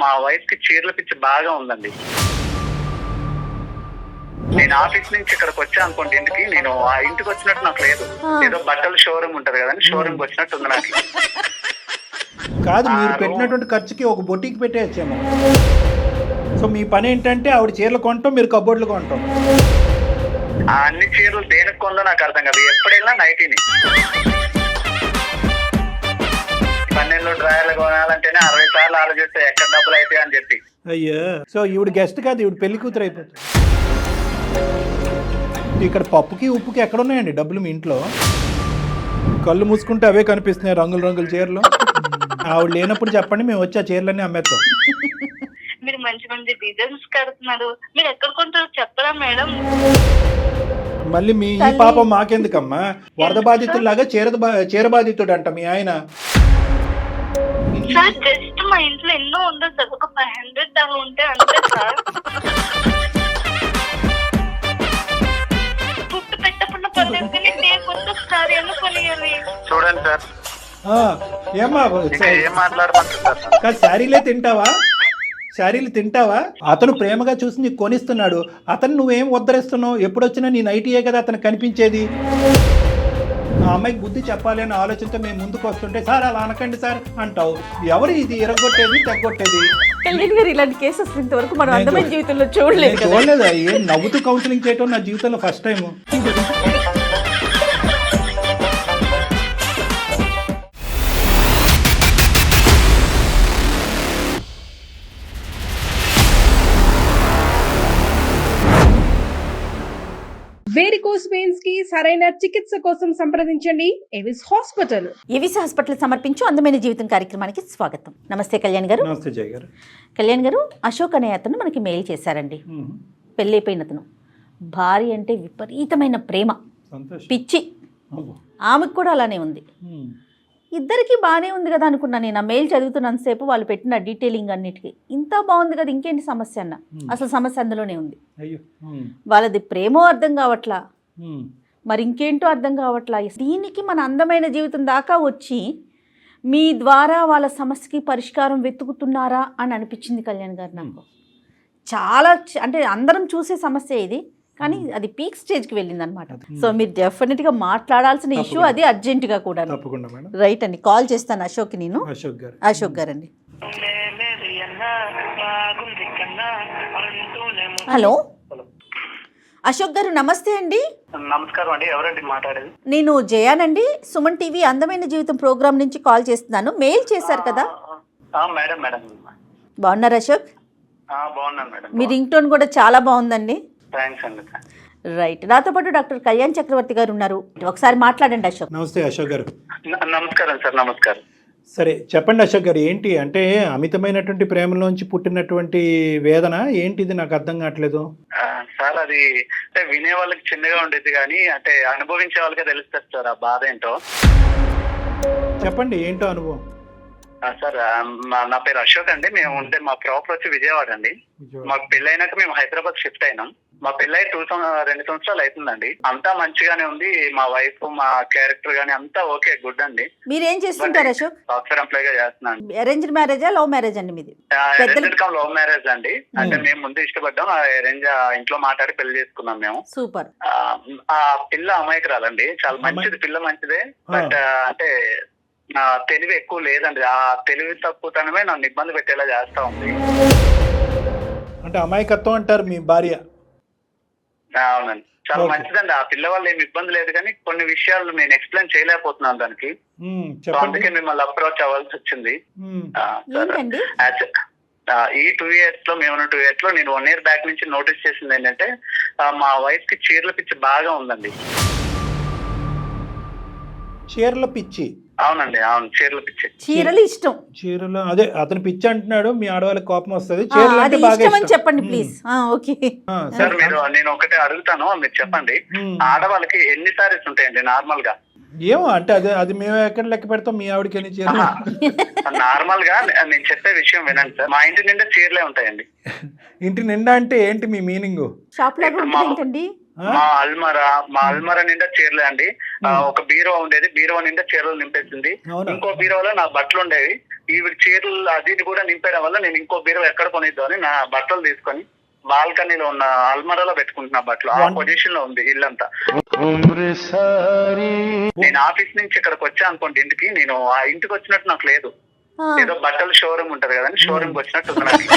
మా వైఫ్ కి చీరల పిచ్చి బాగా ఉందండి. నేను ఆఫీస్ నుంచి ఇక్కడికి వచ్చా అనుకోండి ఇంటికి, నేను ఆ ఇంటికి వచ్చినట్టు నాకు లేదు. ఏదో బట్టల షోరూమ్ ఉంటది కదండి, షోరూమ్ కి వచ్చినట్టు ఉంది నాకు. కాదు, మీరు పెట్టినటువంటి ఖర్చుకి ఒక బొటీకి పెట్టేయచ్చేమో. సో మీ పని ఏంటంటే ఆవిడ చీరలు కొనటం, మీరు కబోర్డ్లు కొనటం. ఆ అన్ని చీరలు దేనికి కొందో నాకు అర్థం కాదు. ఎప్పుడైనా నైటీని 12 డ్రాయర్లు కొనాలంటేనే 60 సార్లు ఆలోచిస్తే ఎక్కడ డబ్బులు అవుతాయి అని చెప్పి. అయ్యో, సో ఈవిడ గెస్ట్ కాదు, ఈవిడ పెళ్లి కూతురు అయిపోతుంది. ఇక్కడ పప్పుకి ఉప్పుకి ఎక్కడ ఉన్నాయండి డబ్బులు మీ ఇంట్లో? కళ్ళు మూసుకుంటే అవే కనిపిస్తున్నాయి, రంగుల రంగుల చీరలు. ఆవిడ లేనప్పుడు చెప్పండి, మేము వచ్చి ఆ చీరలన్నీ అమ్మేస్తాం. మీరు మంచి మంచి డిజైన్స్ కడుతున్నారు, మీరు ఎక్కడ కొంటారు చెప్పరా మేడం? మళ్ళీ మీ ఈ పాపం మాకెందుకమ్మా? వరద బాధితుల్లాగా చీర బాధితుడు అంట మీ ఆయన. సార్ జస్ట్ మా ఇంట్లో ఎన్నో ఉండదు సార్, ఒక 500 అలా ఉంటే అంతే సార్. పుట్టు పెట్టకుండా పర్లేదు సార్ ఏమో కొనియాలి. చూడండి సార్, ఏమ్మా ఏం మాట్లాడమంటారు సార్? కాదు, శారీలు తింటావా? అతను ప్రేమగా చూసి నీకు కొనిస్తున్నాడు, అతను నువ్వేం ఉద్ధరిస్తున్నావు? ఎప్పుడొచ్చినా నీ నైటీయే కదా అతను కనిపించేది. ఆ అమ్మాయికి బుద్ధి చెప్పాలి అనే ఆలోచనతో మేము ముందుకు వస్తుంటే, సార్ అలా అనకండి సార్ అంటావు. ఎవరు ఇది ఎరగొట్టేది, తెగొట్టేది? కళ్యాణ్ గారు, ఇలాంటి కేసెస్ ఇంతవరకు మనం అందమైన జీవితంలో చూడలేదు. ఏం నవ్వుతూ కౌన్సిలింగ్ చేయటం నా జీవితంలో ఫస్ట్ టైం. వేరికోస్ వెయిన్స్ కి సరైన చికిత్స కోసం సంప్రదించండి ఎవిస్ హాస్పిటల్. ఎవిస్ హాస్పిటల్ సమర్పించు అందమైన జీవితం కార్యక్రమానికి స్వాగతం. నమస్తే కళ్యాణ్ గారు. నమస్తే జయ గారు. కళ్యాణ్ గారు, అశోక్ అనే అతను మనకి మెయిల్ చేశారండి. పెళ్ళైపోయిన అతను, భార్య అంటే విపరీతమైన ప్రేమ, పిచ్చి. ఆమెకు కూడా అలానే ఉంది. ఇద్దరికి బాగానే ఉంది కదా అనుకున్నా నేను. ఆ మెయిల్ చదువుతున్నంతసేపు వాళ్ళు పెట్టిన డీటెయిలింగ్ అన్నిటికీ ఇంత బాగుంది కదా, ఇంకేంటి సమస్య అన్న. అసలు సమస్య అందులోనే ఉంది. వాళ్ళది ప్రేమో అర్థం కావట్లా, మరి ఇంకేంటో అర్థం కావట్లా. దీనికి మన అందమైన జీవితం దాకా వచ్చి మీ ద్వారా వాళ్ళ సమస్యకి పరిష్కారం వెతుకుతున్నారా అని అనిపించింది కళ్యాణ్ గారు నాకు. చాలా అంటే అందరం చూసే సమస్య ఇది, కానీ అది పీక్ స్టేజ్కి వెళ్ళింది అనమాట. సో మీరు డెఫినెట్గా మాట్లాడాల్సిన ఇష్యూ అది, అర్జెంటుగా కూడా. రైట్ అండి, కాల్ చేస్తాను అశోక్. నేను అశోక్ గారు అండి. హలో అశోక్ గారు, నమస్తే అండి. నమస్కారం అండి, ఎవరండి మాట్లాడేది? నేను జయానండి, సుమన్ టీవీ అందమైన జీవితం ప్రోగ్రామ్ నుంచి కాల్ చేస్తున్నాను. మెయిల్ చేశారు కదా. మేడం మేడం బాగున్నారు అశోక్? బాగున్నాను మేడం. మీ రింగ్ టోన్ కూడా చాలా బాగుందండి. థ్యాంక్స్ అండి. రైట్, నాతో పాటు డాక్టర్ కళ్యాణ్ చక్రవర్తి గారు ఉన్నారు. ఒకసారి మాట్లాడండి అశోక్. నమస్తే అశోక్ గారు. నమస్కారం సార్. నమస్కారం. సరే చెప్పండి అశోక్ గారు, ఏంటి అంటే అమితమైనటువంటి ప్రేమలోంచి పుట్టినటువంటి వేదన ఏంటిది? నాకు అర్థం కావట్లేదు సార్. అది అంటే వినే వాళ్ళకి చిన్నగా ఉండేది, కానీ అంటే అనుభవించే వాళ్ళకే తెలుస్తుంది సార్ ఆ బాధ ఏంటో. చెప్పండి, ఏంటో అనుభవం. సార్, నా పేరు అశోక్ అండి. మేము ఉంటే మా ప్రాపర్ వచ్చి విజయవాడ అండి. మాకు పెళ్ళైనాక మేము హైదరాబాద్ షిఫ్ట్ అయినాం. మా పెళ్ళై 2 సంవత్సరాలు అవుతుందండి. అంతా మంచిగానే ఉంది. మా వైఫ్, మా క్యారెక్టర్ గానీ అంతా ఓకే, గుడ్ అండి. మీరు ఏం చేస్తుంటారు అశోక్? సాఫ్ట్వేర్ ఎంప్లాయ్ గా చేస్తున్నాను. అరేంజ్డ్ మ్యారేజా, లవ్ మ్యారేజ్ అండి మీది? లవ్ మ్యారేజ్ అండి. అంటే మేము ముందు ఇష్టపడ్డాం, అరేంజ్ ఇంట్లో మాట్లాడి పెళ్లి చేసుకున్నాం మేము. సూపర్. ఆ పిల్ల అమాయకురాలండి, చాలా మంచిది, పిల్ల మంచిదే. బట్ అంటే నా తెలివి ఎక్కువ లేదండి. ఆ తెలివి తక్కువతనమే నన్ను ఇబ్బంది పెట్టేలా చేస్తా ఉంది. అంటే అమాయకత్వం అంటారు మీ భార్య? అవునండి, చాలా మంచిదండి. ఆ పిల్ల వల్ల ఏమి ఇబ్బంది లేదు, కానీ కొన్ని విషయాలు నేను ఎక్స్ప్లెయిన్ చేయలేకపోతున్నాను దానికి. అందుకే మిమ్మల్ని అప్రోచ్ అవ్వాల్సి వచ్చింది. ఈ 2 years లో, మేము 2 years లో నేను 1 year బ్యాక్ నుంచి నోటీస్ చేసింది ఏంటంటే, మా వైఫ్ కి చీరల పిచ్చి బాగా ఉందండి. చీరల పిచ్చి? అవునండి, అవును, చీరల పిచ్చి. చీరలు ఇష్టం. చీరలు, అదే అతను పిచ్చి అంటున్నాడు. మీ ఆడవాళ్ళకి కోపం వస్తుంది. చెప్పండి ప్లీజ్. ఓకే సార్, నేను ఒకటే అడుగుతాను, మీరు చెప్పండి. ఆడవాళ్ళకి ఎన్ని సారీస్ ఉంటాయండి నార్మల్ గా? ఏమో అంటే అది మేము ఎక్కడ లెక్క పెడతాం, మీ ఆవిడకి ఎన్ని చీరలు? నార్మల్ గా నేను చెప్పే విషయం వినండి సార్. మా ఇంటి నిండా చీరలే ఉంటాయండి. ఇంటి నిండా అంటే ఏంటి మీ మీనింగ్? షాప్ లాగా ఏంటండి? మా అల్మరా నిండా చీరలే అండి. ఒక బీరో ఉండేది, బీరో నిండా చీరలు నింపేసింది. ఇంకో బీరోలో నా బట్టలు ఉండేవి. ఈవిడ చీరలు అది ఇది కూడా నింపేయడం వల్ల నేను ఇంకో బీరువా ఎక్కడ కొనిద్దామని నా బట్టలు తీసుకొని బాల్కనీలో ఉన్న అల్మరాలో పెట్టుకుంటున్నా బట్టలు. ఆ పొజిషన్ లో ఉంది ఇల్లంతా. నేను ఆఫీస్ నుంచి ఇక్కడికి వచ్చా అనుకోండి ఇంటికి, నేను ఆ ఇంటికి వచ్చినట్టు నాకు లేదు. ఏదో బట్టల షోరూమ్ ఉంటది కదండి, షోరూమ్ కి వచ్చినట్టు ఉంది నాకు.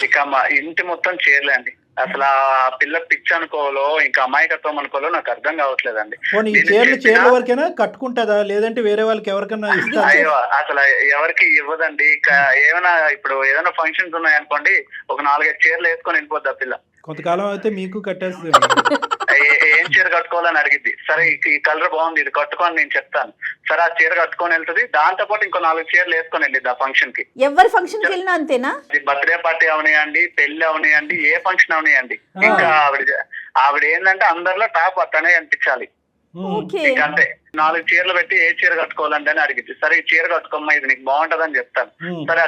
ఇక మా ఇంటి మొత్తం చీరలే అండి. అసలు ఆ పిల్ల పిచ్చి అనుకోవాలో ఇంకా అమాయకత్వం అనుకోవాలో నాకు అర్థం కావట్లేదండి. ఈ చీరల వరకైనా కట్టుకుంటుందా, లేదంటే వేరే వాళ్ళకి ఎవరికైనా ఇస్తారా? అయ్యో అసలు ఎవరికి ఇవ్వదండి. ఏమైనా ఇప్పుడు ఏదైనా ఫంక్షన్స్ ఉన్నాయనుకోండి, ఒక 4-5 చీరలు వేసుకొని వెళ్ళిపోద్ది ఆ పిల్ల. కొంతకాలం అయితే మీకు కట్టేస్తుంది. ఏం చీర కట్టుకోవాలని అడిగిద్ది. సరే ఈ కలర్ బాగుంది, ఇది కట్టుకొని నేను చెప్తాను. సరే ఆ చీర కట్టుకొని వెళ్తుంది. దాంతో పాటు ఇంకో 4 చీరలు వేసుకొని వెళ్ళిద్ది ఆ ఫంక్షన్ కి. ఎవరి ఫంక్షన్ కి వెళ్ళినా అంతేనా? బర్త్డే పార్టీ అవనియండి, పెళ్లి అవనియండి, ఏ ఫంక్షన్ అవనియండి, ఇంకా ఆవిడ ఏంటంటే అందరిలో టాప్ అతనే అనిపించాలి. ఇంకా అంతే. 4 చీరలు పెట్టి ఏ చీర కట్టుకోవాలంటే అని అడిగింది. సరే ఈ చీర కట్టుకోమ్మా, ఇది నీకు బాగుంటదని చెప్తాను. సరే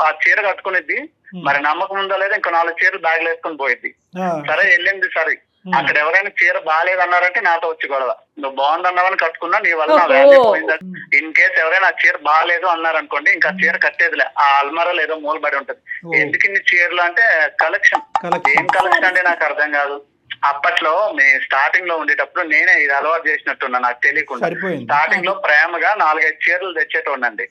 ఆ చీర కట్టుకునేది. మరి నమ్మకం ఉందో లేదా ఇంకో 4 చీరలు బ్యాగ్ వేసుకొని పోయిద్ది. సరే వెళ్ళింది. సరే అక్కడ ఎవరైనా చీర బాగాలేదన్నారంటే నాతో వచ్చి గొడవ. నువ్వు బాగుందన్నావని కట్టుకున్నా, నీ వల్ల నా వాల్యూ పోయిందా. ఇన్ కేసు ఎవరైనా ఆ చీర బాగాలేదు అన్నారనుకోండి, ఇంకా చీర కట్టేదిలే. ఆ అల్మరాలో ఏదో మూలబడి ఉంటది. ఎందుకు ఇన్ని చీరలు అంటే కలెక్షన్. ఏం కలెక్షన్ అంటే నాకు అర్థం కాదు. అప్పట్లో మేము స్టార్టింగ్ లో ఉండేటప్పుడు నేనే ఇది అలవాటు చేసినట్టున్నా నాకు తెలియకుండా. స్టార్టింగ్ లో ప్రేమగా 4-5 చీరలు తెచ్చేటోండి.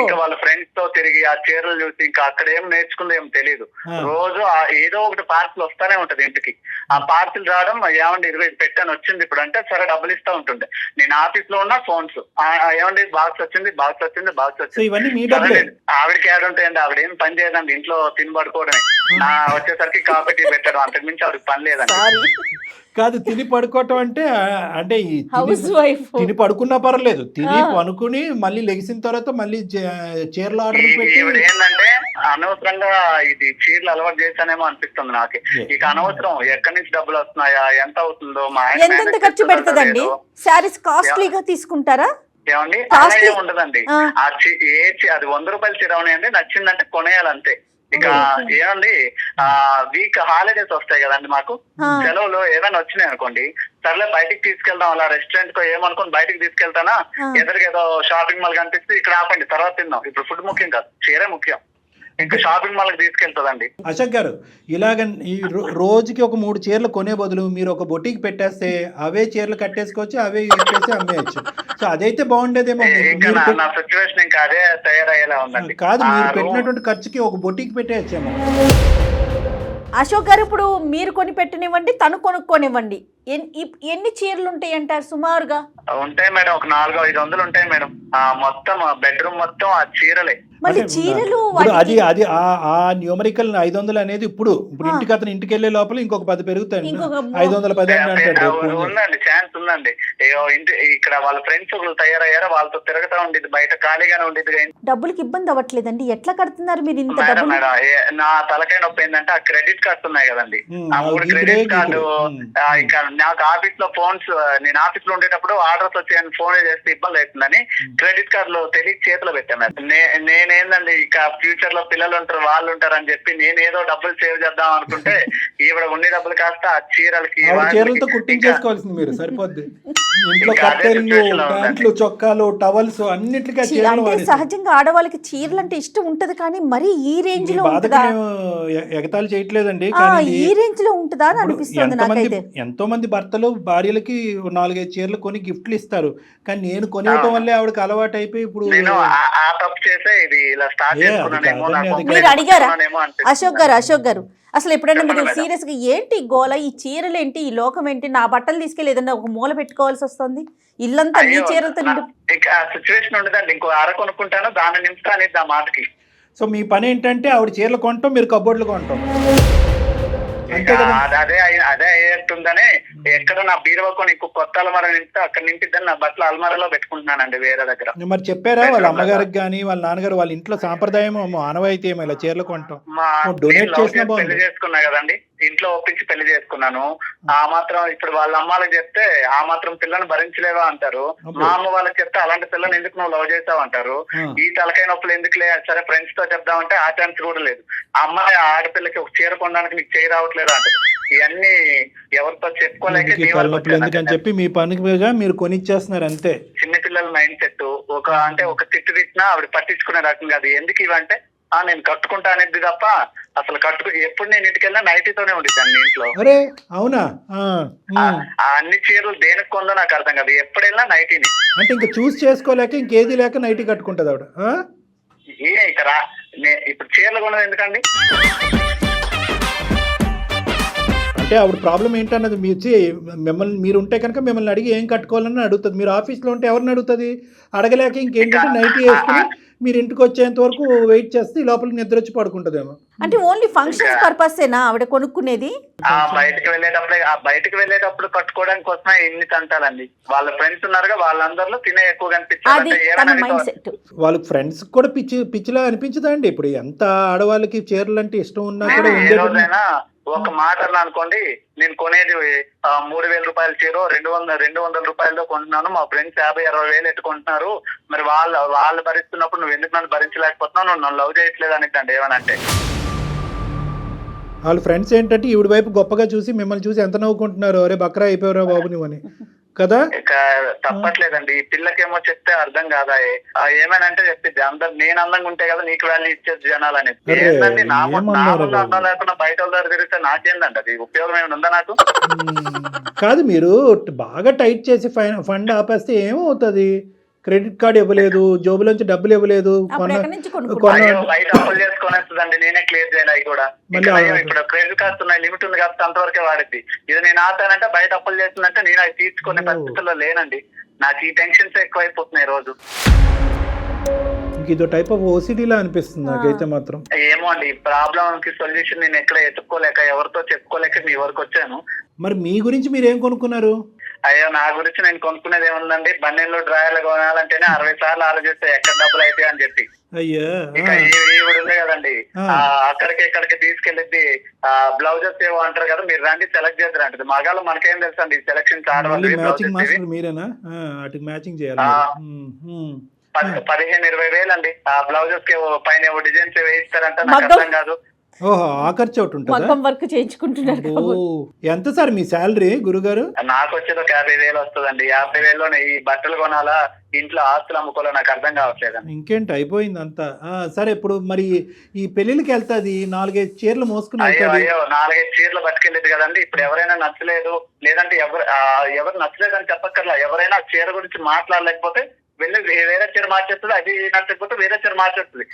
ఇంకా వాళ్ళ ఫ్రెండ్స్ తో తిరిగి ఆ చీరలు చూసి ఇంకా అక్కడ ఏం నేర్చుకుందో ఏం తెలియదు. రోజు ఏదో ఒకటి పార్సిల్ వస్తానే ఉంటది ఇంటికి. ఆ పార్సిల్ రావడం, ఏమండి 20 పెట్టాను వచ్చింది ఇప్పుడు అంటే సరే డబ్బులు ఇస్తా ఉంటుండే. నేను ఆఫీస్ లో ఉన్న ఫోన్స్, ఏమండి బాక్స్ వచ్చింది, బాక్స్ వచ్చింది, బాక్స్ వచ్చింది. ఆవిడకి యాడ్ ఉంటాయండి. ఆవిడ ఏం పని చేయదండి, ఇంట్లో తిని పడుకోవడమే. నా వచ్చేసరికి కాఫీ టీ పెట్టడం, అంతకు మించి ఆవిడకి పని లేదండి. కాదు, తిని పడుకోవటం అంటే అంటే తిని పడుకున్నా పర్లేదు, తిని పనుకుని మళ్ళీ లెగిసిన తర్వాత మళ్ళీ చీరలు ఆర్డర్ పెట్టి. ఏంటంటే అనవసరంగా ఇది చీరలు అలవాటు చేశానేమో అనిపిస్తుంది నాకే. ఇక అనవసరం ఎక్కడి నుంచి డబ్బులు వస్తున్నాయా, ఎంత అవుతుందో, మా ఎంత ఖర్చు పెడుతుందండి? శారీస్ కాస్ట్లీగా తీసుకుంటారా? ఏమండి అలా ఏం ఉండదండి. అది 100 రూపాయల చీర ఉన్నాయండి, నచ్చిందంటే కొనేయాలంతే. ఇక ఏమండి వీక్ హాలిడేస్ వస్తాయి కదండి మాకు, సెలవులు ఏమైనా వచ్చినాయి అనుకోండి, సర్లే బయటికి తీసుకెళ్దాం, అలా రెస్టారెంట్ కో ఏమనుకోని బయటికి తీసుకెళ్తానా, ఎదురుగా షాపింగ్ మాల్ కనిపిస్తే ఇక్కడ ఆపండి తర్వాత తిందాం. ఇప్పుడు ఫుడ్ ముఖ్యం కాదు, చీరే ముఖ్యం. ఇంకా షాపింగ్ మాల్ కి తీసుకెళ్తుందండి. అశోక్ గారు, ఇలాగ ఈ రోజుకి ఒక 3 చీరలు కొనే బదులు మీరు ఒక బొటీకి పెట్టేస్తే అవే చీరలు కట్టేసుకోవచ్చు, అవే ఇచ్చేసి అమ్మేయచ్చు. సో అదైతే బాగుండేదేమో. నా సిచ్యువేషన్ ఇంకా అదే తయారయ్యేలా ఉందండి. కాదు, మీరు పెట్టినటువంటి ఖర్చుకి ఒక బొటీకి పెట్టేయచ్చేమో. అశోక్ గారు, ఇప్పుడు మీరు కొని పెట్టనివ్వండి, తను కొనుక్కోనివ్వండి, ఎన్ని చీరలు ఉంటాయి అంటారు సుమారుగా? ఉంటాయి మేడం, ఒక 400-500 ఉంటాయి మేడం. మొత్తం బెడ్రూమ్ మొత్తం ఆ చీరలే. మళ్ళీ చీరలు అది ఆ న్యూమరికల్ 500 అనేది ఇప్పుడు ఇంటికి అతను ఇంటికి వెళ్ళే లోపల ఇంకొక 10 పెరుగుతాయి. 510 ఉందండి, ఛాన్స్ ఉందండి. ఇక్కడ వాళ్ళ ఫ్రెండ్స్ ఒకరు తయారయ్యారా, వాళ్ళతో తిరగతా ఉండేది, బయట ఖాళీగానే ఉండేది. డబ్బులకి ఇబ్బంది అవ్వట్లేదండి? ఎట్లా కడుతున్నారు మీరు ఇంత డబ్బులు? మేడం నా తలకాయ నొప్పి ఏంటంటే ఆ క్రెడిట్ కార్డ్స్ ఉన్నాయి కదండి, ఆ 3 క్రెడిట్ కార్డు. ఇంకా నాకు ఆఫీస్ లో ఫోన్స్, నేను ఆఫీస్ లో ఉండేటప్పుడు ఆర్డర్స్ వచ్చాయని ఫోన్ చేస్తే ఇబ్బంది అవుతుందని క్రెడిట్ కార్డులు తెలియక చేతిలో పెట్టాను. నేనేందండి ఇక ఫ్యూచర్ లో పిల్లలు ఉంటారు, వాళ్ళు ఉంటారు అని చెప్పి నేను ఏదో డబ్బులు సేవ్ చేద్దాం అనుకుంటే ఈవిడ ఉండే డబ్బులు కాస్త ఆ చీరలతో కుట్టించేసుకోవాల్సింది మీరు, సరిపోద్ది. ఇంట్లో కట్టెలు, ప్యాంట్లు, చొక్కాలు, టవల్స్ అన్నిటికీ సహజంగా ఆడవాళ్ళకి చీరలు అంటే ఇష్టం ఉంటది, కానీ మరి ఈ రేంజ్ లో ఎగతాళి చేయట్లేదండి, ఈ రేంజ్ లో ఉంటుందా అని అనిపిస్తుంది నాకైతే. ఎంతో మంది భర్తలు భార్యలకి 4-5 చీరలు కొని గిఫ్ట్లు ఇస్తారు, కానీ నేను కొనివ్వటం వల్లే ఆవిడకి అలవాటు అయిపోయి ఇప్పుడు మీరు అడిగారా అశోక్ గారు అసలు ఎప్పుడైనా మీరు సీరియస్ గా ఏంటి గోల, ఈ చీరలు ఏంటి, ఈ లోకం ఏంటి, నా బట్టలు తీసుకెళ్ళి ఏదన్నా ఒక మూల పెట్టుకోవాల్సి వస్తుంది, ఇల్లంతా నీ చీరలతో సిచ్యువేషన్ ఉండదండి. ఇంకో అర కొనుక్కుంటాను, దాన్ని నింపుతాను ఆ మాటకి. సో మీ పని ఏంటంటే ఆవిడ చీరలు కొంటాం, మీరు కబోర్డులు కొంటాం. అదే అయ్యేస్తుందని ఎక్కడ నా బీరువాకు నీకు కొత్త అలమార నింపితే అక్కడ నింపిద్దని నా బట్టలు అలమారలో పెట్టుకుంటున్నానండి వేరే దగ్గర. మరి చెప్పారా వాళ్ళ అమ్మగారికి కానీ వాళ్ళ నాన్నగారు, వాళ్ళ ఇంట్లో సాంప్రదాయం ఆనవాయితీ ఏమో ఇలా చీరలు కొంటాం? డొనేట్ చేసిన పెళ్లి చేసుకున్నా కదండి, ఇంట్లో ఒప్పించి పెళ్లి చేసుకున్నాను. ఆ మాత్రం ఇప్పుడు వాళ్ళ అమ్మాలకు చెప్తే ఆ మాత్రం పిల్లని భరించలేవా అంటారు, మా అమ్మ వాళ్ళకి చెప్తే అలాంటి పిల్లని ఎందుకు నువ్వు లవ్ చేసావు అంటారు. ఈ తలకాయ నొప్పులు ఎందుకు లే, సరే ఫ్రెండ్స్ తో చెప్దామంటే ఆ ఛాన్స్ కూడా లేదు. అమ్మాయి ఆడపిల్లకి ఒక చీర కొనడానికి నీకు చేయి రావట్లేదు అంటారు. ఇవన్నీ ఎవరితో చెప్పుకోలేక ఎందుకని చెప్పి మీ పనికి మీరు కొనిచ్చేస్తున్నారు అంతే. చిన్నపిల్ల పిల్లల మైండ్ సెట్ ఒక తిట్టు తిట్టినా ఆవిడ పట్టించుకునే రకం కాదు. ఎందుకు ఇవంటే నేను కట్టుకుంటా అనేది తప్ప అసలు ఎప్పుడు నేను ఇంటికి వెళ్ళినా నైటీతోనే ఉండిద్దాన్ని ఇంట్లో. అరే అవునా? ఆ అన్ని చీరలు దేనికి కొందో నాకు అర్థం కాదు, ఎప్పుడు వెళ్ళినా నైటీని. అంటే ఇంకా చూస్ చేసుకోలేక ఇంకేది లేక నైటీ కట్టుకుంటుంది ఆవిడ. ఇక్కడ ఇప్పుడు చీరలు కొనదు ఎందుకండి? అంటే ఆవిడ ప్రాబ్లం ఏంటన్నది మీరు ఉంటే కనుక మిమ్మల్ని అడిగి ఏం కట్టుకోవాలని అడుగుతుంది. మీరు ఆఫీస్లో ఉంటే ఎవరిని అడుగుతుంది? అడగలేక ఇంకేంటంటే నైటీ వేసుకుని మీరు ఇంటికి వచ్చేంత వరకు వెయిట్ చేస్తే ఈ లోపలికి నిద్ర వచ్చి పడుకుంటుందేమో. అంటే ఓన్లీ ఫంక్షన్స్ పర్పసేనా ఆవిడ కొనుక్కునేది? బయటకు వెళ్ళేటప్పుడు కట్టుకోవడానికి కోసమే ఇన్ని తంటాలండి. వాళ్ళ ఫ్రెండ్స్ ఉన్నారుగా, వాళ్ళందరిలో తినే ఎక్కువ కనిపించారు. వాళ్ళకి ఫ్రెండ్స్ కూడా పిచ్చిలా అనిపించదా అండి? ఇప్పుడు ఎంత ఆడవాళ్ళకి చీరలు అంటే ఇష్టం ఉన్నా కూడా రోజైనా ఒక మాట అన్నా అనుకోండి, నేను కొనేది 3,000 రూపాయల చీర 200 రూపాయలతో కొంటున్నాను, మా ఫ్రెండ్స్ 50-60 వేలు ఎట్టుకుంటున్నారు, మరి వాళ్ళు భరిస్తున్నప్పుడు నువ్వు ఎందుకు నన్ను భరించలేకపోతున్నావు, నువ్వు నన్ను లవ్ చేయట్లేదు అనిద్దండి ఏమనంటే. వాళ్ళ ఫ్రెండ్స్ ఏంటంటే ఈవిడ వైపు గొప్పగా చూసి మిమ్మల్ని చూసి ఎంత నవ్వుకుంటున్నారు, అరే బక్రా అయిపోయారా బాబు నువ్వని కదా. తప్పట్లేదండి, ఈ పిల్లకేమో చెప్తే అర్థం కాదా, ఏమనంటే చెప్పిద్ది నేను అందంగా ఉంటే కదా నీకు వాల్యూ ఇచ్చేది జనాలు అనేది. ఏంటండి నా ముందు అందం లేకుండా బయట వాళ్ళ దగ్గర తిరిగితే నాకేందండి అది ఉపయోగం ఏమైనా ఉందా నాకు? కాదు, మీరు బాగా టైట్ చేసి ఫండ్ ఆపేస్తే ఏమవుతుంది? క్రెడిట్ కార్డు ఇవ్వలేదు, జోబులోంచి డబ్బులు ఇవ్వలేదు, బయట అప్పులు చేసుకునేస్తుందండి, నేనే క్లియర్ చేయాలి. అవి కూడా ఇప్పుడు క్రెడిట్ కార్డ్స్ ఉన్నాయి, లిమిట్ ఉంది కాబట్టి అంతవరకే వాడిద్ది. ఇది నేను ఆపానంటే బయట అప్పులు చేస్తుందంటే నేను అవి తీసుకునే పరిస్థితుల్లో లేనండి. నాకు ఈ టెన్షన్స్ ఎక్కువైపోతున్నాయి రోజు. ఇదో టైప్ ఆఫ్ ఓసిడీలా అనిపిస్తుంది నాకైతే మాత్రం. ఏమో అండి, ఈ ప్రాబ్లం కి సొల్యూషన్ నేను ఎక్కడ ఎత్తుక్కోలేక ఎవరితో చెప్పుకోలేక మీ వరకు వచ్చాను. మరి మీ గురించి మీరు ఏం కొనుక్కున్నారు? అయ్యో నా గురించి నేను కొనుక్కునేది ఏముందండి, బన్నెల్లో డ్రాయర్లు కొనాలంటేనే 60 సార్లు ఆలోచిస్తే ఎక్కడ డబ్బులు అయితే అని చెప్పి. ఇక ఈవిడ ఉంది కదండి, అక్కడికి ఇక్కడికి తీసుకెళ్ళిద్ది. బ్లౌజెస్ ఏవో అంటారు కదా, మీరు రండి సెలెక్ట్ చేద్దరు అంటది. మగాళ్ళు మనకేం తెలుసు అండి సెలక్షన్ ఆడవాళ్ళు. 15-20 వేలు అండి ఆ బ్లౌజెస్ కి పైన డిజైన్స్ వేయిస్తారంట, నాకు అర్థం కాదు. ఓహో, ఆ ఖర్చు ఒకటి ఉంటుంది. వర్క్ చేయించుకుంటున్నారు. ఎంత సార్ మీ శాలరీ గురుగారు? నాకు వచ్చేది ఒక 50,000 వస్తుందండి. 50,000లోనే ఈ బట్టలు కొనాలా, ఇంట్లో ఆస్తులు అమ్ముకోవాలో నాకు అర్థం కావట్లేదు. ఇంకేంటి, అయిపోయింది అంతా. సరే, ఇప్పుడు మరి ఈ పెళ్లికి వెళ్తాది 4-5 చీరలు మోసుకుని. అయ్యో 4-5 చీరలు పట్టుకెళ్ళేది కదండి. ఇప్పుడు ఎవరైనా నచ్చలేదు, లేదంటే ఎవరు నచ్చలేదు అని చెప్పక్కర్లా, ఎవరైనా చీర గురించి మాట్లాడలేకపోతే వెళ్ళి వేరే చీర మార్చేస్తుంది, అది నచ్చకపోతే వేరే చీర మార్చేస్తుంది.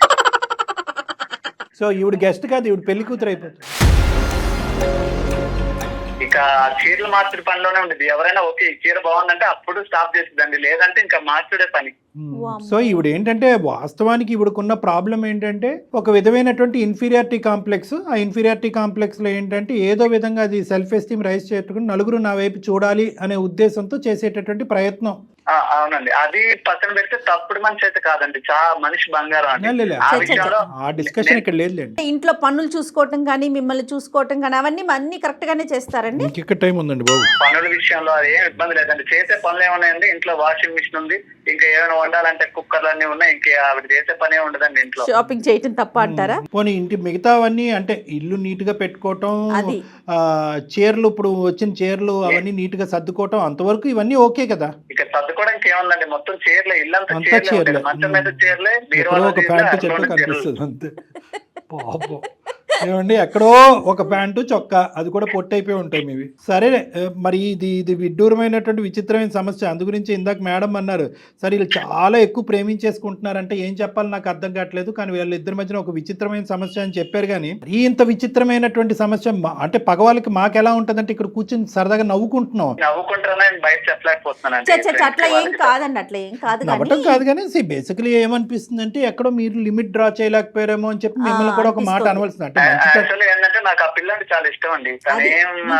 సో ఈవిడ గెస్ట్ కాదు, ఈవిడ పెళ్లి కూతురు అయిపోతుంది. ఇక చీరలు మార్చుడు పనిలోనే ఉండేది. ఎవరైనా ఓకే ఈ చీర బాగుందంటే అప్పుడు స్టాప్ చేస్తుందండి, లేదంటే ఇంకా మార్చుడే పని. సో ఈవిడ ఏంటంటే వాస్తవానికి ఈవిడకున్న ప్రాబ్లం ఏంటంటే ఒక విధమైనటువంటి ఇన్ఫీరియారిటీ కాంప్లెక్స్. ఆ ఇన్ఫీరియారిటీ కాంప్లెక్స్ లో ఏంటంటే ఏదో విధంగా అది సెల్ఫ్ ఎస్టీమ్ రైజ్ చేసుకుని నలుగురు నా వైపు చూడాలి అనే ఉద్దేశంతో చేసేటటువంటి ప్రయత్నం. అవునండి, అది పక్కన పెడితే తప్పుడు మనిషి అయితే కాదండి, చాలా మనిషి బంగారం. ఆ డిస్కషన్ ఇక్కడ లేదు. ఇంట్లో పనులు చూసుకోవటం కానీ మిమ్మల్ని చూసుకోవటం కానీ అవన్నీ కరెక్ట్ గానే చేస్తారండి. ఇంకెక్కడ టైం ఉందండి బాబు? పనుల విషయంలో ఏం ఇబ్బంది లేదండి, చేసే పనులు ఏమున్నాయండి, ఇంట్లో వాషింగ్ మిషన్ ఉంది, ఇంకా ఏమైనా వండాలంటే కుక్కర్లు అన్ని ఉన్నాయి, ఇంకా ఆవిడ చేసే పనే ఉండదండి ఇంట్లో. షాపింగ్ చేయటం తప్ప అంటారా? పోనీ ఇంటి మిగతావన్నీ అంటే ఇల్లు నీట్ గా పెట్టుకోవటం, చీరలు ఇప్పుడు వచ్చిన చీరలు అవన్నీ నీట్ గా సర్దుకోవటం, అంతవరకు ఇవన్నీ ఓకే కదా. ఇక సర్దుకోవడానికి ఏముందండి, మొత్తం చీరలే, ఇల్లంతా చీరలే, మంచం మీద చీరలే, ఒక ప్యాంటు చెట్టు కనిపిస్తుంది అంతే. పాపం ఏమండి, ఎక్కడో ఒక ప్యాంటు చొక్కా, అది కూడా పొట్టయిపోయి ఉంటాయి మీవి. సరే, మరి ఇది విడ్డూరమైనటువంటి విచిత్రమైన సమస్య. అందు గురించి ఇందాక మేడం అన్నారు, సరే వీళ్ళు చాలా ఎక్కువ ప్రేమించేసుకుంటున్నారంటే ఏం చెప్పాలి నాకు అర్థం కావట్లేదు, కానీ వీళ్ళిద్దరి మధ్యన ఒక విచిత్రమైన సమస్య అని చెప్పారు. కానీ ఇంత విచిత్రమైనటువంటి సమస్య అంటే పగవాళ్ళకి మాకు ఎలా ఉంటుందంటే ఇక్కడ కూర్చొని సరదాగా నవ్వుకుంటున్నాం. అట్లా ఏం కాదండి, అట్లా ఏం కాదు, నవ్వటం కాదు. కానీ బేసికలీ ఏమనిపిస్తుంది అంటే ఎక్కడో మీరు లిమిట్ డ్రా చేయలేకపోయారేమో అని చెప్పి మిమ్మల్ని కూడా ఒక మాట అనవలసింది. అంటే నాకు ఆ పిల్ల అంటే చాలా ఇష్టం అండి,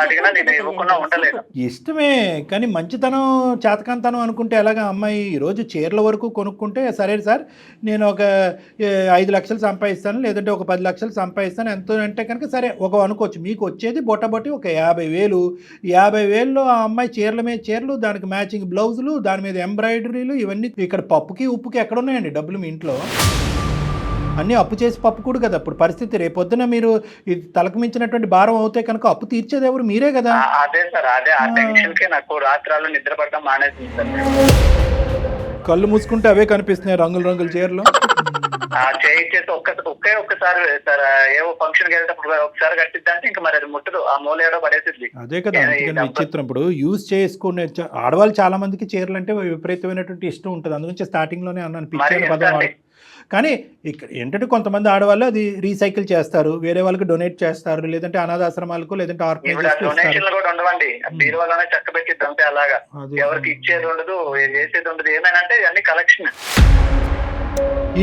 అడిగినా నేను ఇవ్వకుండా ఉండలేదు. ఇష్టమే, కానీ మంచితనం చేతకంతనం అనుకుంటే ఎలాగా? అమ్మాయి ఈరోజు చీరల వరకు కొనుక్కుంటే సరే సార్ నేను ఒక 5 లక్షలు సంపాదిస్తాను, లేదంటే ఒక 10 లక్షలు సంపాదిస్తాను, ఎంతో అంటే కనుక సరే ఒక అనుకోవచ్చు. మీకు వచ్చేది బొట్టబొట్టి ఒక 50,000. 50,000లో ఆ అమ్మాయి చీరల మీద చీరలు, దానికి మ్యాచింగ్ బ్లౌజులు, దాని మీద ఎంబ్రాయిడరీలు, ఇవన్నీ. ఇక్కడ పప్పుకి ఉప్పుకి ఎక్కడ ఉన్నాయండి డబ్బులు మీ ఇంట్లో? అన్నీ అప్పు చేసి పప్పు కూడా కదా ఇప్పుడు పరిస్థితి. రేపొద్దున మీరు ఇది తలకు మించినటువంటి భారం అవుతే కనుక అప్పు తీర్చేది ఎవరు? మీరే కదా. అదే సార్, అదే ఆ టెన్షన్ కి నాకు రాత్రాలు నిద్ర పడడం మానేసింది సార్. కళ్ళు మూసుకుంటే అవే కనిపిస్తున్నాయి రంగుల రంగుల చీరలు. చేయించేసి ఒక్కసారి సార్ ఏవో ఫంక్షన్ కి వెళ్ళేటప్పుడు ఒకసారి కట్టిద్దంటే ఇంకా మరి అది ముట్టదు, ఆ మూల ఏడో పడేసిద్ది. అదే కదా, అందుకని విచిత్రం. ఇప్పుడు యూజ్ చేసుకునే ఆడవాళ్ళు చాలా మందికి చీరలు అంటే విపరీతమైనటువంటి ఇష్టం ఉంటుంది. అందుగురించి స్టార్టింగ్ లోనే అన్నాను పిచ్చి పదం. కానీ ఇక్కడ ఏంటంటే కొంతమంది ఆడవాళ్ళు అది రీసైకిల్ చేస్తారు, వేరే వాళ్ళకి డొనేట్ చేస్తారు, లేదంటే అనాథాశ్రమాలకు లేదంటే డొనేషన్లు కూడా ఉండవండి, బీరువాలోనే చక్క పెట్టిద్ది అంతే. అలాగా ఎవరికి ఇచ్చేది ఉండదు, చేసేది ఉండదు. ఏమైనా అంటే అన్ని కలెక్షన్.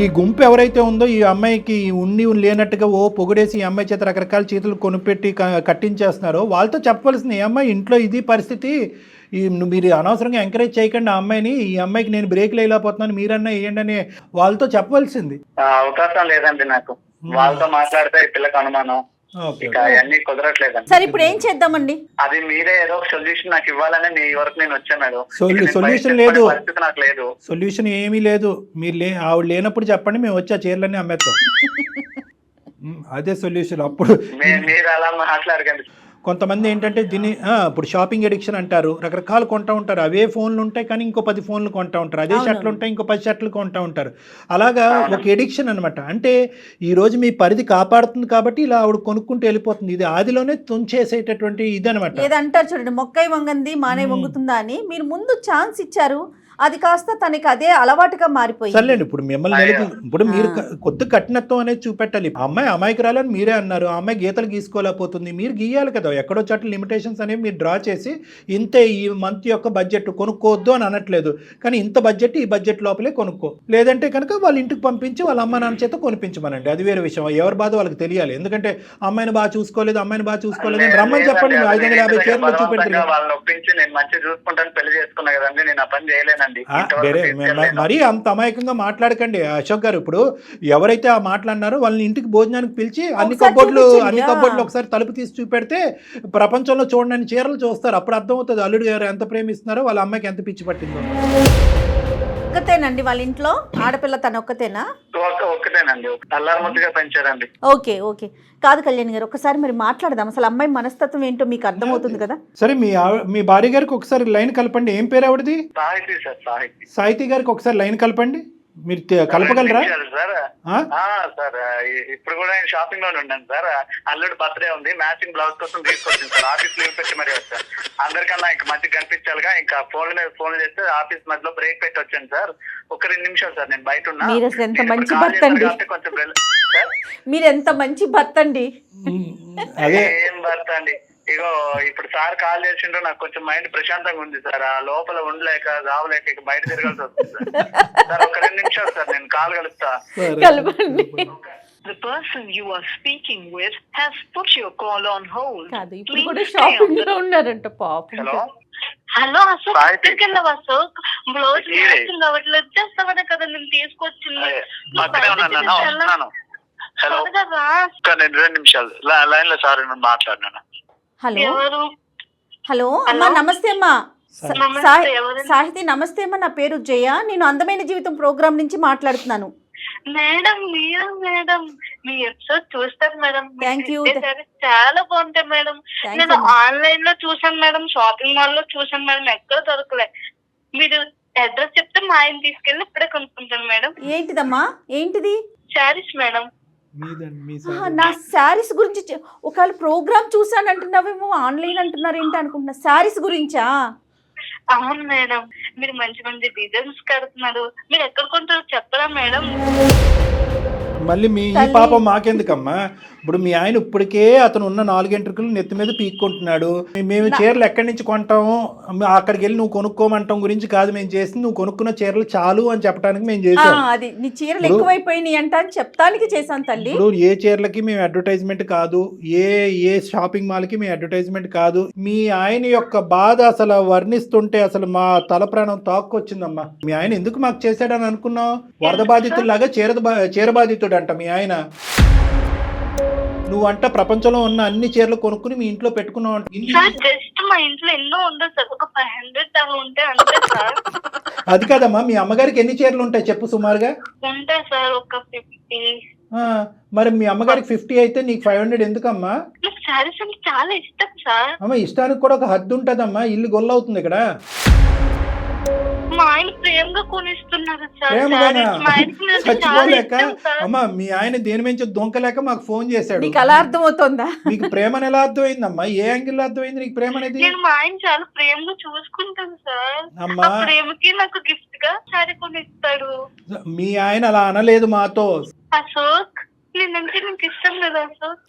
ఈ గుంపు ఎవరైతే ఉందో ఈ అమ్మాయికి ఉండి లేనట్టుగా పొగిడేసి ఈ అమ్మాయి చేత రకరకాల చేతులు కొనిపెట్టి కట్టించేస్తున్నారో వాళ్ళతో చెప్పవలసింది, ఈ అమ్మాయి ఇంట్లో ఇది పరిస్థితి, మీరు అనవసరంగా ఎంకరేజ్ చేయకండి ఆ అమ్మాయిని, ఈ అమ్మాయికి నేను బ్రేక్ వేయలేకపోతున్నాను మీరన్నా వేయండి అని వాళ్ళతో చెప్పవలసింది. అవకాశం లేదండి నాకు, వాళ్ళతో మాట్లాడితే ఈ పిల్లకి అనుమానం, అన్ని కుదరట్లేదండి. సరే ఇప్పుడు ఏం చేద్దామండి? అది మీరే ఏదో ఒక సొల్యూషన్ నాకు ఇవ్వాలని మీ వరకు నేను వచ్చాను. సొల్యూషన్ లేదు, నాకు లేదు, సొల్యూషన్ ఏమీ లేదు. మీరు ఆవిడ లేనప్పుడు చెప్పండి, మేము వచ్చి ఆ చీరలన్నీ అమ్మేస్తాం. అదే సొల్యూషన్. అప్పుడు మీరు అలా మాట్లాడకండి. కొంతమంది ఏంటంటే దీన్ని ఇప్పుడు షాపింగ్ ఎడిక్షన్ అంటారు, రకరకాలు కొంటూ ఉంటారు. అవే ఫోన్లు ఉంటాయి కానీ ఇంకో 10 ఫోన్లు కొంటూ ఉంటారు, అదే షర్ట్లు ఉంటాయి ఇంకో 10 షర్ట్లు కొంటూ ఉంటారు. అలాగా ఒక ఎడిక్షన్ అనమాట. అంటే ఈరోజు మీ పరిధి కాపాడుతుంది కాబట్టి ఇలా ఆవిడ కొనుక్కుంటూ వెళ్ళిపోతుంది. ఇది ఆదిలోనే తుంచేసేటటువంటి ఇది అనమాట. ఏదంటారు చూడండి, మొక్కై వంగంది మానే వంగుతుందా అని. మీరు ముందు ఛాన్స్ ఇచ్చారు, అది కాస్త తనకి అదే అలవాటుగా మారిపోయింది. సర్లేండి, ఇప్పుడు మిమ్మల్ని ఇప్పుడు మీరు కొత్త కఠినత్వం అనేది చూపెట్టాలి. అమ్మాయి అమాయకురాలని మీరే అన్నారు, ఆ అమ్మాయి గీతలు గీసుకోలేకపోతుంది, మీరు గీయాలి కదా. ఎక్కడో చోట్ల లిమిటేషన్స్ అనేవి మీరు డ్రా చేసి ఇంతే ఈ మంత్ యొక్క బడ్జెట్ కొనుక్కోవద్దు అని అనట్లేదు, కానీ ఇంత బడ్జెట్ ఈ బడ్జెట్ లోపలే కొనుక్కో, లేదంటే కనుక వాళ్ళ ఇంటికి పంపించి వాళ్ళ అమ్మ నాన్న చేత కొనిపించమనండి. అది వేరే విషయం, ఎవరి బాధ వాళ్ళకి తెలియాలి. ఎందుకంటే అమ్మాయిని బాగా చూసుకోలేదు అని రమ్మని చెప్పండి. 550 చీరలు చూపెట్టి వాళ్ళని ఒప్పించి నేను మంచిగా చూసుకుంటాను పెళ్లి చేసుకున్నా కదండి, నేను ఆ పని చేయలేను. మరీ అంత అమాయకంగా మాట్లాడకండి అశోక్ గారు. ఇప్పుడు ఎవరైతే ఆ మాట్లాడినారో వాళ్ళని ఇంటికి భోజనానికి పిలిచి అన్ని కబోర్డులు ఒకసారి తలుపు తీసి చూపెడితే ప్రపంచంలో చూడని చీరలు చూస్తారు. అప్పుడు అర్థమవుతుంది అల్లుడు గారు ఎంత ప్రేమిస్తున్నారో, వాళ్ళ అమ్మాయికి ఎంత పిచ్చి పట్టిందో. ఒక్కతేనండి వాళ్ళ ఇంట్లో ఆడపిల్ల, తన ఒక్కతేనా? ఒక్కతేనండి, అల్లారముద్దుగా పెంచారండి. ఓకే ఓకే, కాదు కళ్యాణ్ గారు, ఒకసారి మరి మాట్లాడదాం. అసలు అమ్మాయి మనస్తత్వం ఏంటో మీకు అర్థమవుతుంది కదా. సరే, మీ భార్య గారికి ఒకసారి లైన్ కలపండి. ఏం పేరు ఆవిడది? సాహితి గారికి ఒకసారి లైన్ కలపండి. మీరు కలపగలరా సార్? ఇప్పుడు కూడా నేను షాపింగ్ లోనే ఉన్నాను సార్. అల్లుడు బర్త్డే ఉంది, మ్యాచింగ్ బ్లౌజ్ కోసం తీసుకొచ్చింది సార్. ఆఫీస్ లీవ్ పెట్టి మరీ వచ్చాను. అందరికన్నా ఇంకా మంచిగా కనిపించాలిగా, ఇంకా ఫోన్ మీద ఫోన్ చేస్తే ఆఫీస్ మధ్యలో బ్రేక్ పెట్టి వచ్చాను సార్. ఒక 2 నిమిషాలు సార్, నేను బయట ఉన్నా. మీరు అసలు ఎంత మంచి భర్త అండి, కొంచెం మీరు ఎంత మంచి భర్త అండి. ఏం భర్త అండి, ఇగో ఇప్పుడు సార్ కాల్ చేసిండ్రు, నాకు కొంచెం మైండ్ ప్రశాంతంగా ఉంది సార్. ఆ లోపల ఉండలేక రావలేక ఇక బయట తిరగాల్సి వస్తుంది సార్. ఒక 2 నిమిషాలు సార్, నేను కాల్ కలుస్తా. కలపండి. The person you are speaking with has put your call on hold. కాదు, ఇప్పుడు కూడా షాపింగ్ లో ఉన్నారంట పాపం. హలో అశోక్, ఎక్కడికి వెళ్ళావు అశోక్? బ్లౌజ్ మ్యాచింగ్ అవ్వట్లేదు, వచ్చేస్తామనే కదా నేను తీసుకొచ్చింది. హలో, 2 నిమిషాలు లైన్ లో సార్ మాట్లాడినా. హలో హలో అమ్మా, నమస్తే అమ్మా. సాహితి నమస్తే అమ్మా, నా పేరు జయ, నేను అందమైన జీవితం ప్రోగ్రామ్ నుంచి మాట్లాడుతున్నాను. మేడం మీరు మేడం మీ ఎపిసోడ్ చూస్తాను మేడం. Thank you. చాలా బాగుంటాయి మేడం. నేను ఆన్లైన్ లో చూసాను మేడం, షాపింగ్ మాల్ లో చూసాను మేడం, ఎక్కడ దొరకలే. మీరు అడ్రస్ చెప్తే మా ఆయన తీసుకెళ్ళి ఇప్పుడే కొనుక్కుంటాను మేడం. ఏంటిదమ్మా, ఏంటిది? శారీస్ మేడం. నా శారీస్ గురించి ఒకవేళ ప్రోగ్రామ్ చూసాను అంటున్నావేమో, ఆన్లైన్ అంటున్నారు ఏంటి అనుకుంటున్నా. శారీస్ గురించా? అవును మేడం, మీరు మంచి మంచి డిజైన్స్ కడుతున్నారు. మీరు ఎక్కడ కొంటారో చెప్పరా మేడం? మళ్ళీ మీ పాపం మాకెందుకమ్మా? ఇప్పుడు మీ ఆయన ఇప్పటికే అతను ఉన్న 4 ఎంట్రుకలు నెత్తి మీద పీక్కుంటున్నాడు. మేము చీరలు ఎక్కడి నుంచి కొంటాము, అక్కడికి వెళ్ళి నువ్వు కొనుక్కోమంటాం గురించి కాదు మేము చేసింది. నువ్వు కొనుక్కున్న చీరలు చాలు అని చెప్పడానికి మేము చేసాం. అది నీ చీరలు ఎక్కువైపోయినాయి అంట అని చెప్తానికి చేశాను తల్లి. ఇప్పుడు ఏ చీరలకి మేము అడ్వర్టైజ్మెంట్ కాదు, ఏ షాపింగ్ మాల్ కి మేము అడ్వర్టైజ్మెంట్ కాదు. మీ ఆయన యొక్క బాధ అసలు వర్ణిస్తుంటే అసలు మా తల ప్రాణం తాక్కొచ్చిందమ్మా. మీ ఆయన ఎందుకు మాకు చేశాడని అనుకున్నావు? వరద బాధితుల్లాగా చీర బాధితుడు అంట మీ ఆయన. నువ్వంట ప్రపంచంలో ఉన్న అన్ని చీరలు కొనుక్కుని మీ ఇంట్లో పెట్టుకున్నావు అంట. జస్ట్ మా ఇంట్లో ఎన్నో ఉండదు సార్, ఒక 500 అలా ఉంటే అంతే సార్. అది కాదమ్మా, మీ అమ్మగారికి ఎన్ని చీరలు ఉంటాయి చెప్పు సుమారుగా? ఉంటాయి సార్ ఒక 50. మరి మీ అమ్మగారికి 50 అయితే నీకు 500 ఎందుకమ్మా? శారీస్ అంటే చాలా ఇష్టం సార్. అమ్మ, ఇష్టానికి కూడా ఒక హద్దు ఉంటదమ్మా, ఇల్లు గొల్లవుతుంది ఇక్కడ. మా ఆయన ప్రేమగా కొనిస్తున్నారు సార్ ప్రేమగానా? శారీస్. మా ఆయనకి నేను చాలా చచ్చిపోలేక ఇష్టం సార్. అమ్మా మీ ఆయన దేని నుంచి దొంకలేక మాకు ఫోన్ చేశాడు. నీకు అలా అర్థమవుతోందా? నీకు ప్రేమను ఎలా అర్థమైందమ్మా? ఏ యాంగిల్ అర్థమైంది నీకు ప్రేమ అనేది? నేను మా ఆయన చాలా ప్రేమగా చూసుకుంటాను సార్. అమ్మా ఆ ప్రేమకి నాకు గిఫ్ట్ గా శారీ కొనిస్తాడు. మీ ఆయన అలా అనలేదు మాతో. అశోక్ నేనంటే నీకు ఇష్టం కదా అశోక్?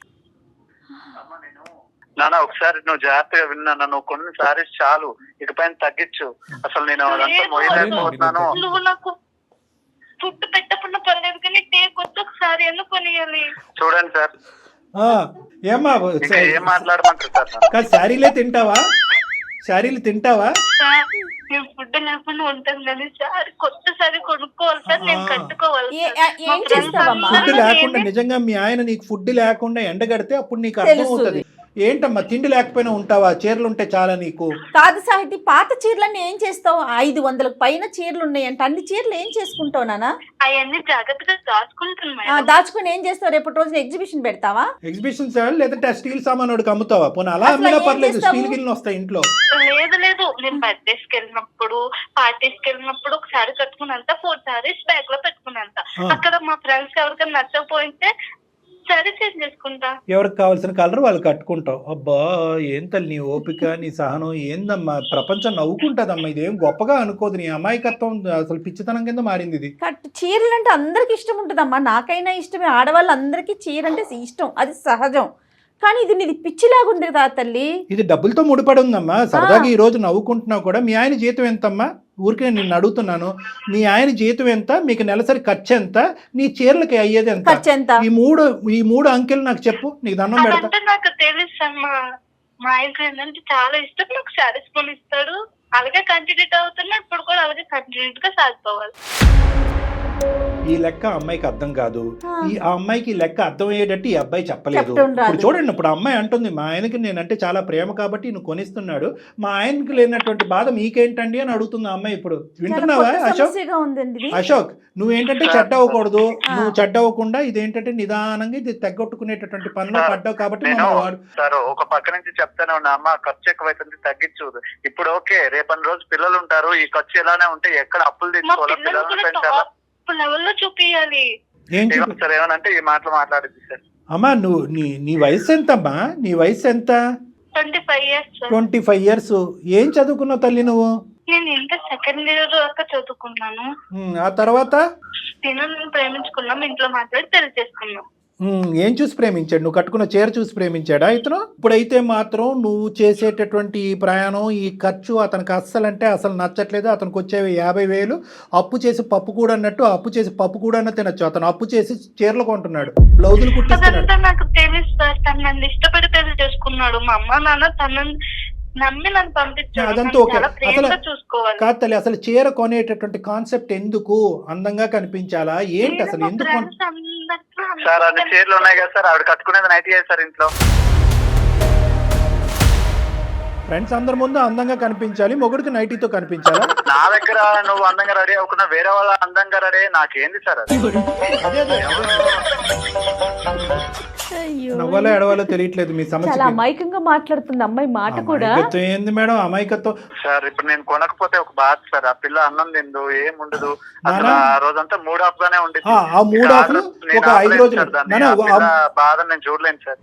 నాన్న ఒకసారి నువ్వు జాగ్రత్తగా విన్నా, నువ్వు కొన్ని సారీస్ చాలు, ఇకపైన తగ్గించు. అసలు నేను అదంతా లేదు మొయ్యలేకపోతున్నాను. అశోక్, నువ్వు నాకు ఫుడ్ పెట్టకుండా పర్లేదు కానీ కొత్త ఒకసారి ఎందుకు కొనియాలి? చూడండి సార్, ఆ, ఏమ్మా ఇంకా ఏం మాట్లాడమంటారు సార్ నన్ను? కాదు శారీలే తింటావా? శారీలు తింటావా? సార్ నేను ఫుడ్ లేకుండా ఉంటాను కానీ సార్ కొత్త సారీ కొనుక్కోవాలి సార్, నేను కట్టుకోవాలి సార్. ఏం చేస్తావమ్మా? ఫుడ్ లేకుండా నిజంగా మీ ఆయన నీకు ఫుడ్ లేకుండా ఎండగడితే అప్పుడు నీకు అర్థం అవుతుంది. ఏంటమ్మా తిండి లేకపోయినా ఉంటావా? చీరలు ఉంటే చాలా నీకు. కాదు సాహితి, పాత చీరలన్నీ ఏం చేస్తావు? 500 పైన చీరలు ఉన్నాయంట. అన్ని చీరలు ఏం చేసుకుంటావు నాన్న? అవన్నీ జాగ్రత్తగా దాచుకుంటాను మేడం. దాచుకుని ఏం చేస్తావు? రేపటి రోజున ఎగ్జిబిషన్ పెడతావా? ఎగ్జిబిషన్ లేదంటే స్టీల్ సామాన్ వాడికి అమ్ముతావా? పోనీ అలా అసలు అమ్మినా ఏం పర్లేదు, చేస్తావు? స్టీల్ గిన్నెలు వస్తాయి ఇంట్లో. లేదు నేను బర్త్డేస్ కి వెళ్ళినప్పుడు, పార్టీస్ కి వెళ్ళినప్పుడు ఒక సారీ కట్టుకున్నంత 4 సారీస్ బ్యాగ్ లో పెట్టుకున్నంత. అక్కడ మా ఫ్రెండ్స్ ఎవరికైనా నచ్చకపోతే సారీ చేంజ్ చేసుకుంటా. ఎవరికి కావాల్సిన కలర్ వాళ్ళు కట్టుకుంటావు. అబ్బా ఏం తల్లి నీ ఓపిక, నీ సహనం ఏందమ్మా? ప్రపంచం నవ్వుకుంటుందమ్మా. ఇదేం గొప్పగా అనుకోదు. నీ అమాయకత్వం అసలు పిచ్చితనం కింద మారింది ఇది. చీరలు అంటే అందరికి ఇష్టం ఉంటుందమ్మా. నాకైనా ఇష్టమే, ఆడవాళ్ళందరికీ చీర అంటే ఇష్టం, అది సహజం. కానీ ఇది నీది పిచ్చిలాగుంది కదా తల్లి. ఇది డబ్బులతో ముడిపడి ఉందమ్మా. సరదాగా ఈ రోజు నవ్వుకుంటున్నావు కూడా. మీ ఆయన జీతం ఎంతమ్మా? ఊరికే నిన్ను అడుగుతున్నాను. మీ ఆయన జీతం ఎంత? మీకు నెలసరి ఖర్చు ఎంత? నీ చీరలకి అయ్యేది ఎంత? ఖర్చు ఎంత? ఈ మూడు అంకెలు నాకు చెప్పు, నీకు దండం పెడతా. అదంటే నాకు తెలుసు మా ఆయనకి ఏంటంటే చాలా ఇష్టం, నాకు శారీస్ కొనిస్తాడు. అలాగే కంటిన్యూ అవుతున్నా, ఇప్పుడు కూడా అలాగే కంటిన్యూ గా సాగిపోవాలి. ఈ లెక్క అమ్మాయికి అర్థం కాదు. ఆ అమ్మాయికి ఈ లెక్క అర్థమయ్యేటట్టు ఈ అబ్బాయి చెప్పలేదు. చెప్పడం రాదు. ఇప్పుడు చూడండి, ఇప్పుడు అమ్మాయి అంటుంది మా ఆయనకి నేనంటే చాలా ప్రేమ కాబట్టి నువ్వు కొనిస్తున్నాడు, మా ఆయనకి లేనటువంటి బాధ మీకేంటండి అని అడుగుతుంది ఆ అమ్మాయి. ఇప్పుడు వింటున్నావా అశోక్? సమస్యగా ఉందండి ఇది. అశోక్ నువ్వేంటంటే చెడ్డ అవ్వకూడదు. నువ్వు చెడ్డ అవ్వకుండా ఇదేంటంటే నిదానంగా ఇది తెగొట్టుకునేటటువంటి పనిలో పడ్డావు కాబట్టి నేను వాడు సార్ ఒక పక్క నుంచి చెప్తానే ఉన్నా, అమ్మ ఖర్చు ఎక్కువైతుంది తగ్గించు. ఇప్పుడు ఓకే, రేపటి రోజు పిల్లలు ఉంటారు, ఈ ఖర్చు ఎలానే ఉంటే ఎక్కడ అప్పులు మా తెచ్చుకోవాలా, పిల్లలు పిల్లల్ని కూడా పెంచాలా? టాప్ లెవెల్ లో చూపియాలి. ఏం సార్ ఏమనంటే ఈ మాటలు మాట్లాడింది సార్. అమ్మా నువ్వు నీ వయసు ఎంతమ్మా? నీ వయసు ఎంత? 25 years సార్. 25 years. ఏం చదువుకున్నావు తల్లి నువ్వు? నేను ఇంటర్ సెకండ్ ఇయర్ దాకా చదువుకున్నాను. ఆ తర్వాత నేను ప్రేమించుకున్నాం, ఇంట్లో మాట్లాడి పెళ్లి చేసుకున్నాం. ఏం చూసి ప్రేమించాడు? నువ్వు కట్టుకున్న చీర చూసి ప్రేమించాడా ఇతను? ఇప్పుడైతే మాత్రం నువ్వు చేసేటటువంటి ఈ ప్రయాణం, ఈ ఖర్చు అతనికి అస్సలంటే అసలు నచ్చట్లేదు. అతనికి వచ్చేవి 50,000 అప్పు చేసి పప్పు కూడా అన్నట్టు, అప్పు చేసి పప్పు కూడా అన్న తినచ్చు. అతను అప్పు చేసి చీరలు కొంటున్నాడు, బ్లౌజులు కుట్టిస్తున్నాడు. అదంతా నాకు తెలుసు సార్. తను నన్ను ఇష్టపడి పెళ్లి చేసుకున్నాడు. మా అమ్మ నాన్న తనని నమ్మి నన్ను పంపించాడు. అదంతా నన్ను ఓకే. చాలా అసలు ప్రేమగా చూసుకోవాలి. కాదు తల్లి, అసలు చీర కొనేటటువంటి కాన్సెప్ట్ ఎందుకు? అందంగా కనిపించాలా ఏంటి? అసలు ఎందుకు సార్ అన్ని చీరలు ఉన్నాయి కదా సార్, ఆవిడ కట్టుకునేది నైట్ సార్ ఇంట్లో. ఫ్రెండ్స్ అందరి ముందు అందంగా కనిపించాలి, మొగుడికి నైటీతో కనిపించాలా? నా దగ్గర నువ్వు అందంగా రెడీ అవ్వకుండా వేరే వాళ్ళ అందంగా రెడీ నాకేంది సార్ అది? నవ్వాలో ఎడవాలో తెలియట్లేదు మీ సమస్య. చాలా అమాయకంగా మాట్లాడుతుంది అమ్మాయి మాట కూడా. అమాయకత్వం ఏంది మేడం? అమాయకత్వం సార్ ఇప్పుడు నేను కొనకపోతే ఒక బాధ సార్. ఆ పిల్ల అన్నం తిందు, ఏముండదు, అసలు ఆ రోజంతా మూడ్ ఆఫ్ గానే ఉండేది. ఆ మూడ్ ఆఫ్ ఒక 5 రోజులు బాధ నేను చూడలేను సార్.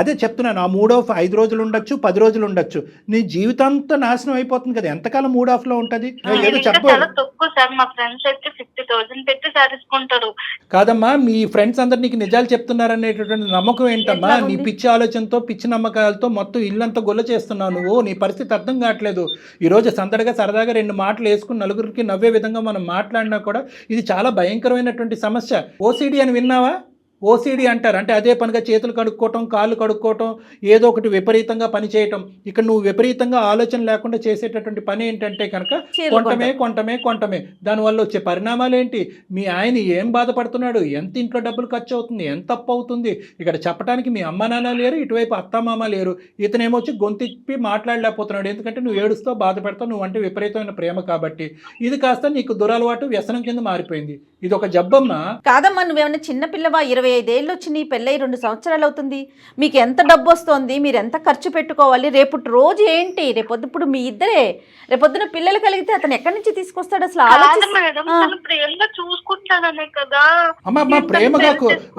అదే చెప్తున్నాను. ఆ మూడ్ ఆఫ్ 5 రోజులు ఉండొచ్చు, 10 రోజులు ఉండొచ్చు. నీ జీవితంతో నాశనం అయిపోతుంది కదా. ఎంతకాలం మూడ్ ఆఫ్ లో ఉంటది? ఏదో చెప్పు. చాలా తక్కువ సార్. మా ఫ్రెండ్స్ అయితే 50,000 పెట్టి సాధించుకుంటారు. కాదమ్మా, మీ ఫ్రెండ్స్ అందరు నీకు నిజాలు చెప్తున్నారనేటటువంటి నమ్మకం ఏంటమ్మా? నీ పిచ్చి ఆలోచనతో, పిచ్చి నమ్మకాలతో మొత్తం ఇల్లంతా గొల్ల చేస్తున్నావు నువ్వు. నీ పరిస్థితి అర్థం కావట్లేదు. ఈరోజు సందడిగా సరదాగా 2 మాటలు వేసుకుని నలుగురికి నవ్వే విధంగా మనం మాట్లాడినా కూడా ఇది చాలా భయంకరమైనటువంటి సమస్య. ఓసిడి అని విన్నావా? ఓసిడి అంటారు. అంటే అదే పనిగా చేతులు కడుక్కోవటం, కాళ్ళు కడుక్కోవటం, ఏదో ఒకటి విపరీతంగా పని చేయటం. ఇక్కడ నువ్వు విపరీతంగా ఆలోచన లేకుండా చేసేటటువంటి పని ఏంటంటే కనుక కొంటమే. దానివల్ల వచ్చే పరిణామాలు ఏంటి? మీ ఆయన ఏం బాధపడుతున్నాడు, ఎంత ఇంట్లో డబ్బులు ఖర్చు అవుతుంది, ఎంత అప్పు అవుతుంది. ఇక్కడ చెప్పడానికి మీ అమ్మ నాన్న లేరు, ఇటువైపు అత్తమామ లేరు. ఇతనేమొచ్చి గొంతిప్పి మాట్లాడలేకపోతున్నాడు. ఎందుకంటే నువ్వు ఏడుస్తావు, బాధపడతావు, నువ్వు అంటే విపరీతమైన ప్రేమ కాబట్టి. ఇది కాస్త నీకు దురలవాటు, వ్యసనం కింద మారిపోయింది. ఇది ఒక జబ్బమ్మా. కాదమ్మా, నువ్వేమన్నా చిన్నపిల్లవా? 20 25 వచ్చినాయి, పెళ్ళై 2 సంవత్సరాలు అవుతుంది. మీకు ఎంత డబ్బు వస్తుంది, మీరు ఎంత ఖర్చు పెట్టుకోవాలి, రేపు రోజు ఏంటి, రేపొద్దు మీ ఇద్దరే, రేపొద్దున పిల్లలు కలిగితే అతను ఎక్కడి నుంచి తీసుకొస్తాడు అసలు కాదు మేడం, తను ప్రేమగా చూసుకుంటాననే కదా. అమ్మ ప్రేమగా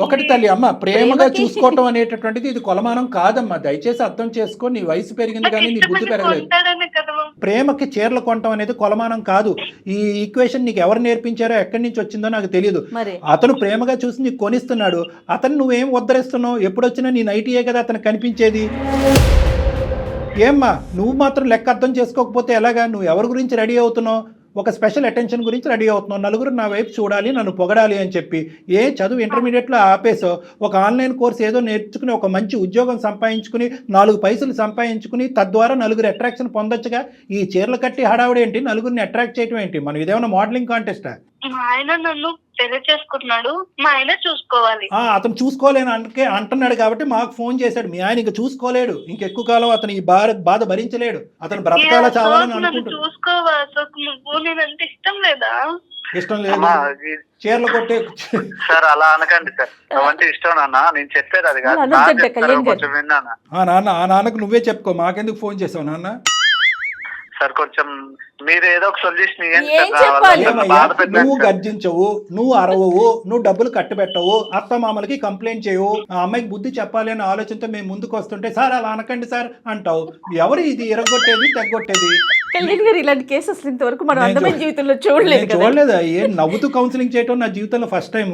ఒకటి తల్లి అమ్మ, ప్రేమగా చూసుకోవటం అనేటటువంటిది ఇది కొలమానం కాదమ్మా. దయచేసి అర్థం చేసుకో. నీ వయసు పెరిగింది కానీ నీ బుద్ధి పెరగలేదు. ప్రేమకి చీరలు కొనటం అనేది కొలమానం కాదు. ఈ ఈక్వేషన్ నీకు ఎవరు నేర్పించారో, ఎక్కడి నుంచి వచ్చిందో నాకు తెలియదు. అతను ప్రేమగా చూసి నీకు కొనిస్తున్నాడు, అతను నువ్వేం ఉద్ధరిస్తున్నావు? ఎప్పుడొచ్చినా నీ నైటీయే కదా అతను కనిపించేది. ఏమ్మా నువ్వు మాత్రం లెక్క అర్థం చేసుకోకపోతే ఎలాగా? నువ్వు ఎవరి గురించి రెడీ అవుతున్నావు? ఒక స్పెషల్ అటెన్షన్ గురించి రెడీ అవుతున్నావు. నలుగురు నా వైపు చూడాలి, నన్ను పొగడాలి అని చెప్పి. చదువు ఇంటర్మీడియట్లో ఆపేసో, ఒక ఆన్లైన్ కోర్స్ ఏదో నేర్చుకుని ఒక మంచి ఉద్యోగం సంపాదించుకుని 4 పైసలు సంపాదించుకుని తద్వారా నలుగురు అట్రాక్షన్ పొందొచ్చుగా. ఈ చీరలు కట్టి హడావుడు ఏంటి? నలుగురిని అట్రాక్ట్ చేయడం ఏంటి? మనం ఇదేమన్నా మోడలింగ్ కాంటెస్టా? మా ఆయన నన్ను పెళ్లి చేసుకుంటున్నాడు, మా ఆయన చూసుకోవాలి. అతను చూసుకోలేను అంటున్నాడు కాబట్టి మాకు ఫోన్ చేశాడు. మీ ఆయన ఇంక చూసుకోలేడు, ఇంకెక్కువ కాలం అతను ఈ బాధ భరించలేడు. అతను బ్రతకాల చావాలని అనుకుంటున్నాడు. చూసుకోవాలి నువ్వు, నేనంటే ఇష్టం లేదా? ఇష్టం లేదు, చీరలు కొట్టే సార్ అలా అనకండి సార్. అవంటే ఇష్టం నాన్న, నేను చెప్పేది అది కాదు. కొంచెం విన్నానా నాన్న? ఆ నాన్నకు నువ్వే చెప్పుకో, మాకెందుకు ఫోన్ చేసావు నాన్న? సార్ కొంచెం మీరు ఏదో ఒక సొల్యూషన్ నువ్వు గర్జించవు, నువ్వు అరవవు, నువ్వు డబ్బులు కట్టబెట్టవు, అత్తమామలకి కంప్లైంట్ చేయవు. ఆ అమ్మాయికి బుద్ధి చెప్పాలి అనే ఆలోచనతో మేము ముందుకు వస్తుంటే సార్ అలా అనకండి సార్ అంటావు. ఎవరు ఇది ఇరగొట్టేది తెగొట్టేది? కళ్యాణ్ గారు ఇలాంటి కేసు అసలు ఇంతవరకు మనం అందమైన జీవితంలో చూడలేదా? నవ్వుతూ కౌన్సిలింగ్ చేయటం నా జీవితంలో ఫస్ట్ టైం.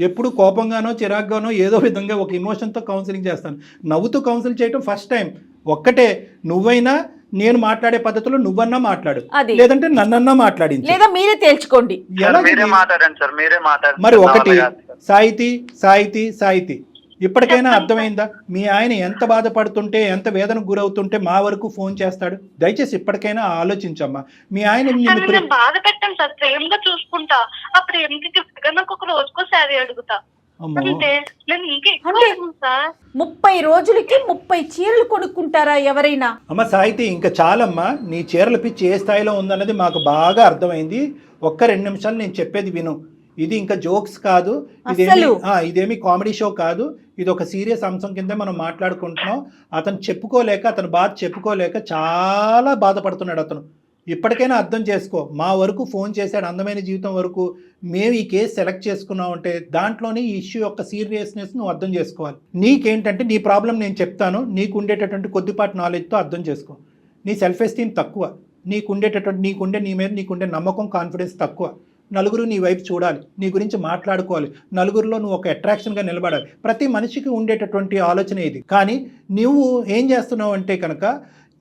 ఎప్పుడు కోపంగానో చిరాగ్గానో ఏదో విధంగా ఒక ఎమోషన్తో కౌన్సిలింగ్ చేస్తాను. నవ్వుతూ కౌన్సిల్ చేయటం ఫస్ట్ టైం. ఒక్కటే, నువ్వైనా నేను మాట్లాడే పద్ధతిలో నువ్వన్నా మాట్లాడు, లేదంటే నన్నన్నా మాట్లాడింది, లేదా మీరే తేల్చుకోండి. మరి ఒకటి, సాయితీ ఇప్పటికైనా అర్థమైందా? మీ ఆయన ఎంత బాధపడుతుంటే, ఎంత వేదనకు గురవుతుంటే మా వరకు ఫోన్ చేస్తాడు? దయచేసి ఇప్పటికైనా ఆలోచించమ్మా. మీ ఆయన బాధ పెట్టాను సార్, ప్రేమగా చూసుకుంటా. ఆ ప్రేమకి గిఫ్ట్ గా నాకు ఒక రోజుకో శారీ అడుగుతా. 30 రోజులకి 30 చీరలు కొనుక్కుంటారా ఎవరైనా? అమ్మ సాయితీ, ఇంకా చాలమ్మా. నీ చీరల పిచ్చి ఏ స్థాయిలో ఉందన్నది మాకు బాగా అర్థమైంది. ఒక్క 2 నిమిషాలు నేను చెప్పేది విను. ఇది ఇంకా జోక్స్ కాదు, ఇదేమి కామెడీ షో కాదు. ఇది ఒక సీరియస్ అంశం కింద మనం మాట్లాడుకుంటున్నాం. అతను చెప్పుకోలేక, అతను బాధ చెప్పుకోలేక చాలా బాధపడుతున్నాడు అతను. ఇప్పటికైనా అర్థం చేసుకో. మా వరకు ఫోన్ చేశాడు, అందమైన జీవితం వరకు. మేము ఈ కేసు సెలెక్ట్ చేసుకున్నాం అంటే దాంట్లోనే ఈ ఇష్యూ యొక్క సీరియస్నెస్ నువ్వు అర్థం చేసుకోవాలి. నీకేంటంటే నీ ప్రాబ్లం నేను చెప్తాను, నీకు ఉండేటటువంటి కొద్దిపాటి నాలెడ్జ్తో అర్థం చేసుకో. నీ సెల్ఫ్ ఎస్టీమ్ తక్కువ, నీ మీద నీకుండే నమ్మకం, కాన్ఫిడెన్స్ తక్కువ. నలుగురు నీ వైపు చూడాలి, నీ గురించి మాట్లాడుకోవాలి, నలుగురిలో నువ్వు ఒక అట్రాక్షన్గా నిలబడాలి. ప్రతి మనిషికి ఉండేటటువంటి ఆలోచన ఇది. కానీ నువ్వు ఏం చేస్తున్నావు అంటే కనుక,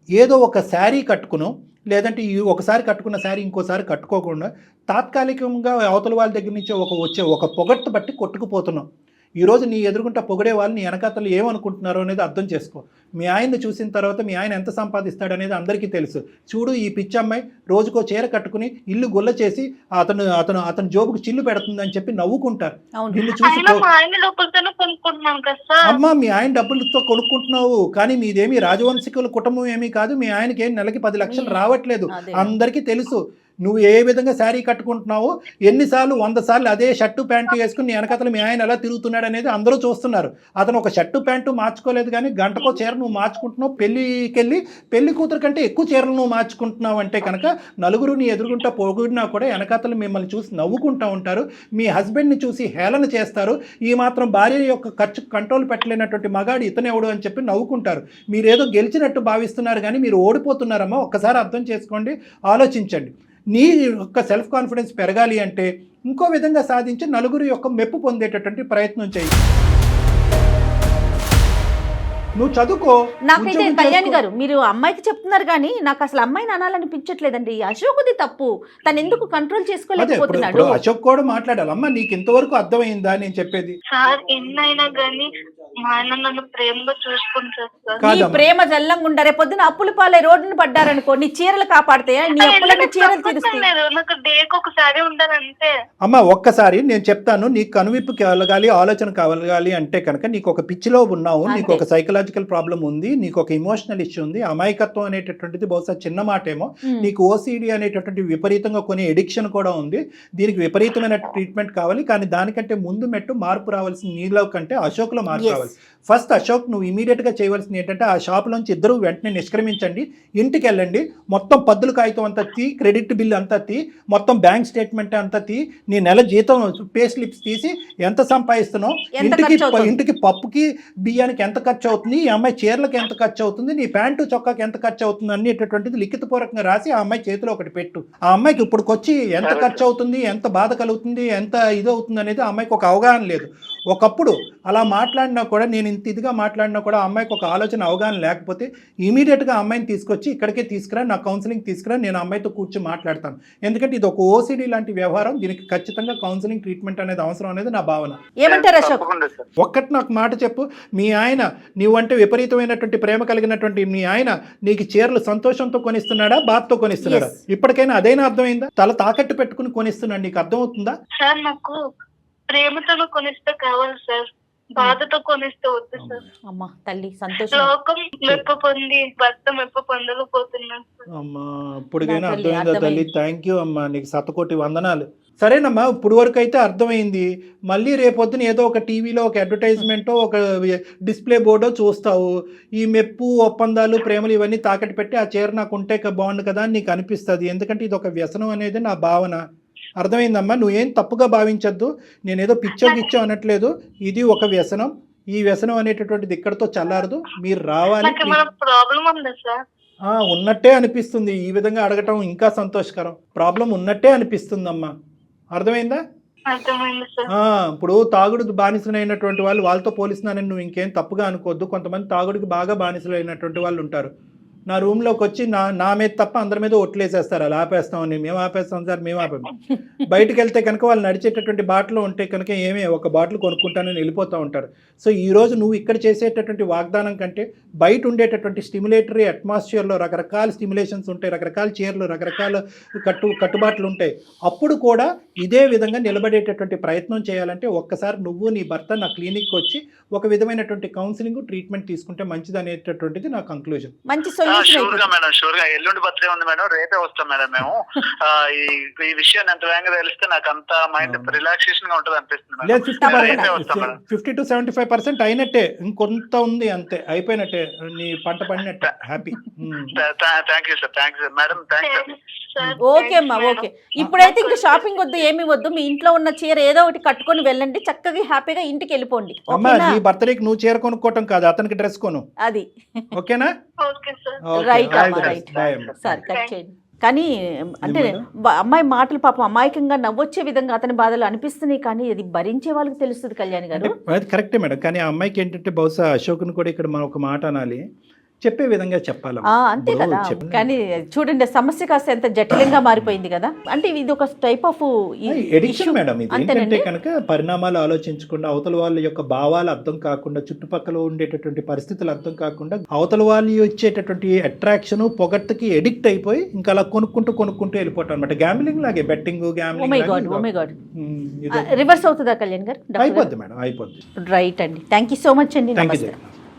ఏదో ఒక శారీ కట్టుకున్నావు, లేదంటే ఒకసారి కట్టుకున్న శారీ ఇంకోసారి కట్టుకోకుండా తాత్కాలికంగా అవతల వాళ్ళ దగ్గర నుంచి వచ్చే ఒక పొగట్టు బట్టి కొట్టుకుపోతున్నావు. ఈరోజు నీ ఎదురుగుంటా పొగిడే వాళ్ళు నీ వెనకాతలు ఏమనుకుంటున్నారో అనేది అర్థం చేసుకో. మీ ఆయన్ని చూసిన తర్వాత మీ ఆయన ఎంత సంపాదిస్తాడు అనేది అందరికీ తెలుసు. చూడు, ఈ పిచ్చమ్మాయి రోజుకో చీర కట్టుకుని ఇల్లు గుల్ల చేసి అతను జోబుకు చిల్లు పెడుతుందని చెప్పి నవ్వుకుంటారు. నిన్ను చూసి అమ్మా, మీ ఆయన డబ్బులతో కొనుక్కుంటున్నావు, కానీ మీదేమి రాజవంశికుల కుటుంబం ఏమీ కాదు. మీ ఆయనకి నెలకి 10 లక్షలు రావట్లేదు, అందరికీ తెలుసు. నువ్వు ఏ విధంగా శారీ కట్టుకుంటున్నావో, ఎన్నిసార్లు 100 సార్లు అదే షర్టు ప్యాంటు వేసుకుని నీ వెనకతలు మీ ఆయన ఎలా తిరుగుతున్నాడు అనేది అందరూ చూస్తున్నారు. అతను ఒక షర్టు ప్యాంటు మార్చుకోలేదు, కానీ గంటకో చీర నువ్వు మార్చుకుంటున్నావు. పెళ్లి కూతురు కంటే ఎక్కువ చీరలు నువ్వు మార్చుకుంటున్నావు అంటే కనుక నలుగురు నీ ఎదురుగుంటా పొగిడినా కూడా వెనకతలు మిమ్మల్ని చూసి నవ్వుకుంటూ ఉంటారు. మీ హస్బెండ్ని చూసి హేళన చేస్తారు. ఈ మాత్రం భార్య యొక్క ఖర్చు కంట్రోల్ పెట్టలేనటువంటి మగాడు ఇతనెవడు అని చెప్పి నవ్వుకుంటారు. మీరేదో గెలిచినట్టు భావిస్తున్నారు, కానీ మీరు ఓడిపోతున్నారమ్మా. ఒక్కసారి అర్థం చేసుకోండి, ఆలోచించండి. నీ యొక్క సెల్ఫ్ కాన్ఫిడెన్స్ పెరగాలి అంటే ఇంకో విధంగా సాధించి నలుగురు యొక్క మెప్పు పొందేటటువంటి ప్రయత్నం చేయి. నువ్వు చదువుకో. నాకైతే కళ్యాణి గారు, మీరు అమ్మాయికి చెప్తున్నారు కానీ నాకు అసలు అమ్మాయిని అనాలనిపించట్లేదండి. అశోక్ది తప్పు, తను ఎందుకు కంట్రోల్ చేసుకోలేకపోతున్నాడు? అశోక్ కూడా మాట్లాడాలి. అమ్మ, నీకు ఇంతవరకు అర్థమైందా నేను చెప్పేది? సార్ ఎన్నైనా కానీ మా ఆయన నన్ను ప్రేమగా చూసుకుంటారు. నీ ప్రేమ జల్లంగా ఉండ, రేపొద్దున అప్పుల పాలే రోడ్డును పడ్డారనుకో, నీ చీరలు కాపాడతాయా? నీ అప్పులన్నీ చీరలు తీరుస్తాయి. నాకు డేకి ఒకసారి ఉండాలంటే. అమ్మ, ఒక్కసారి నేను చెప్తాను. నీకు కనువిప్పు కలగాలి, ఆలోచన కలగాలి అంటే కనుక నీకు ఒక పిచ్చిలో ఉన్నావు, నీకు ఒక సైకలాజికల్ సైకలాజికల్ ప్రాబ్లం ఉంది, నీకు ఒక ఇమోషనల్ ఇష్యూ ఉంది, అమాయకత్వం అనేటటువంటిది బహుశా చిన్న మాటేమో, నీకు ఓసిడి అనేటటువంటి విపరీతంగా కొన్ని ఎడిక్షన్ కూడా ఉంది, దీనికి విపరీతమైన ట్రీట్మెంట్ కావాలి, కానీ దానికంటే ముందు మెట్టు మార్పు రావాల్సిన నీలో కంటే అశోక్లో మార్పు రావాలి. ఫస్ట్ అశోక్ నువ్వు ఇమీడియట్గా చేయవలసింది ఏంటంటే ఆ షాప్లోంచి ఇద్దరు వెంటనే నిష్క్రమించండి, ఇంటికి వెళ్ళండి, మొత్తం పద్దుల కాగితం అంతా తీ, క్రెడిట్ బిల్ అంతా తీ, మొత్తం బ్యాంక్ స్టేట్మెంట్ అంతా తీ, నీ నెల జీతం పే స్లిప్స్ తీసి ఎంత సంపాదిస్తున్నావు, ఇంటికి పప్పుకి బియ్యానికి ఎంత ఖర్చు అవుతుంది, ఈ అమ్మాయి చీరలకు ఎంత ఖర్చు అవుతుంది, నీ ప్యాంటు చొక్కాకి ఎంత ఖర్చు అవుతుంది అనేటటువంటిది లిఖితపూర్వకంగా రాసి ఆ అమ్మాయి చేతిలో ఒకటి పెట్టు. ఆ అమ్మాయికి ఇప్పుడుకొచ్చి ఎంత ఖర్చు అవుతుంది, ఎంత బాధ కలుగుతుంది, ఎంత ఇది అవుతుంది అనేది ఆ అమ్మాయికి ఒక అవగాహన లేదు. ఒకప్పుడు అలా మాట్లాడినా కూడా, నేను ఇంత ఇదిగా మాట్లాడినా కూడా ఆ అమ్మాయికి ఒక ఆలోచన అవగాహన లేకపోతే ఇమీడియట్గా ఆ అమ్మాయిని తీసుకొచ్చి ఇక్కడికే తీసుకురా, నా కౌన్సిలింగ్ తీసుకురా, నేను అమ్మాయితో కూర్చొని మాట్లాడతాను. ఎందుకంటే ఇది ఒక ఓసిడి లాంటి వ్యవహారం, దీనికి ఖచ్చితంగా కౌన్సిలింగ్ ట్రీట్మెంట్ అనేది అవసరం అనేది నా భావన. ఏమంటారు అశోక్? ఒక్కటి నాకు మాట చెప్పు, మీ ఆయన నీవంటే విపరీతమైనటువంటి ప్రేమ కలిగినటువంటి మీ ఆయన నీకు చీరలు సంతోషంతో కొనిస్తున్నాడా, బాధతో కొనిస్తున్నాడా? ఇప్పటికైనా అదైనా అర్థమైందా? తల తాకట్టు పెట్టుకుని కొనిస్తున్నాడు, నీకు అర్థమవుతుందా? సార్ నాకు ప్రేమతో కొనిస్తే కావాలి సార్, బాధతో కొనిస్తే వద్దు సార్. అమ్మా తల్లి సంతోషం. లోకం మెప్పు పొంది భర్త మెప్పు పొందలేకపోతున్నాను సార్. అమ్మా ఇప్పుడుకైనా అర్థమైందా తల్లి? థ్యాంక్ యూ అమ్మా, నీకు 100,000,000 వందనాలు. సరేనమ్మా, ఇప్పుడు వరకు అయితే అర్థమైంది. మళ్ళీ రేపొద్దున ఏదో ఒక టీవీలో ఒక అడ్వర్టైజ్మెంటో ఒక డిస్ప్లే బోర్డో చూస్తావు, ఈ మెప్పు ఒప్పందాలు ప్రేమలు ఇవన్నీ తాకట్టు పెట్టి ఆ చీర నాకు ఉంటే బాగుండు కదా అని నీకు అనిపిస్తుంది. ఎందుకంటే ఇది ఒక వ్యసనం అనేది నా భావన. అర్థమైందమ్మా, నువ్వేం తప్పుగా భావించద్దు, నేనేదో పిచ్చో గిచ్చో అనట్లేదు, ఇది ఒక వ్యసనం. ఈ వ్యసనం అనేటటువంటిది ఇక్కడతో చల్లారదు, మీరు రావాలి. ప్రాబ్లం ఉందా సార్? ఉన్నట్టే అనిపిస్తుంది, ఈ విధంగా అడగటం ఇంకా సంతోషకరం. ప్రాబ్లం ఉన్నట్టే అనిపిస్తుందమ్మా, అర్థమైందా? ఇప్పుడు తాగుడు బానిసలైనటువంటి వాళ్ళు, వాళ్ళతో పోలిస్తున్నానని నువ్వు ఇంకేం తప్పుగా అనుకోవద్దు. కొంతమంది తాగుడికి బాగా బానిసలైనటువంటి వాళ్ళు ఉంటారు. నా రూమ్లోకి వచ్చి నా మీద తప్ప అందరి మీద ఒట్లేసేస్తారు, అలా ఆపేస్తామని. మేము ఆపేస్తాం సార్, మేము ఆపాము. బయటకు వెళ్తే కనుక వాళ్ళు నడిచేటటువంటి బాటలు ఉంటే కనుక ఏమే ఒక బాటిల్ కొనుక్కుంటానని వెళ్ళిపోతూ ఉంటారు. సో ఈరోజు నువ్వు ఇక్కడ చేసేటటువంటి వాగ్దానం కంటే బయట ఉండేటటువంటి స్టిమ్యులేటరీ అట్మాస్ఫియర్లో రకరకాల స్టిమ్యులేషన్స్ ఉంటాయి, రకరకాల చీరలు, రకరకాల కట్టుబాట్లు ఉంటాయి. అప్పుడు కూడా ఇదే విధంగా నిలబడేటటువంటి ప్రయత్నం చేయాలంటే ఒక్కసారి నువ్వు నీ భర్త నా క్లినిక్కి వచ్చి ఒక విధమైనటువంటి కౌన్సిలింగ్ ట్రీట్మెంట్ తీసుకుంటే మంచిది అనేటటువంటిది నా కంక్లూజన్. మంచి షూర్ గా మేడం, షూర్ గా. ఎల్లుండి బర్త్డే ఉంది మేడం, రేపే వస్తాం మేడం మేము. ఈ విషయాన్ని ఎంత వేగంగా తెలిస్తే నాకు అంత మైండ్ రిలాక్సేషన్ గా ఉంటుంది అనిపిస్తుంది. 50 to 75% అయినట్టే, ఇంకొంత ఉంది అంతే, అయిపోయినట్టే, నీ పంట పడినట్టే. Happy. Thank you sir, thank you madam, thank you. Okay అమ్మా, ఓకే. ఇప్పుడైతే ఇంకా షాపింగ్ వద్దు, ఏమి వద్దు. మీ ఇంట్లో ఉన్న చీర ఏదో ఒకటి కట్టుకొని వెళ్ళండి, చక్కగా హ్యాపీగా ఇంటికి వెళ్ళిపోండి. అమ్మా, నీ బర్త్డేకి నువ్వు చీర కొనుక్కోవటం కాదు, అతనికి డ్రెస్ కొను. అది ఓకేనా? రైట్ అమ్మా, రైట్. సార్ కట్ చేయండి. కానీ అంటే అమ్మాయి మాటలు పాపం అమాయకంగా నవ్వొచ్చే విధంగా అతని బాధలు అనిపిస్తున్నాయి, కానీ అది భరించే వాళ్ళకి తెలుస్తుంది కళ్యాణ్ గారు. అది కరెక్టే మేడం, కానీ ఆ అమ్మాయికి ఏంటంటే బహుశా అశోక్ని కూడా ఇక్కడ మనం ఒక మాట అనాలి, చెప్పే విధంగా చెప్పాలి. అంతే కదా. కానీ చూడండి, సమస్య కాస్త ఎంత జటిలంగా మారిపోయింది కదా. అంటే ఇది ఒక టైప్ ఆఫ్ ఎడిక్షన్ మేడం. ఇది ఏంటంటే కనుక పరిణామాలు ఆలోచించకుండా, అవతల వాళ్ళ యొక్క భావాలు అర్థం కాకుండా, చుట్టుపక్కల ఉండేటటువంటి పరిస్థితులు అర్థం కాకుండా, అవతల వాళ్ళు వచ్చేటటువంటి అట్రాక్షన్ పొగట్టుకి ఎడిక్ట్ అయిపోయి ఇంకా అలా కొనుక్కుంటూ వెళ్ళిపోవటం అనమాట. గ్యాంబ్లింగ్ లాగే, బెట్టింగ్, రివర్స్ అవుతుందా కళ్యాణ్ గారు? అయిపోద్ది మేడం, అయిపోద్ది. రైట్ అండి, థ్యాంక్ యూ సో మచ్ అండి. Thank you.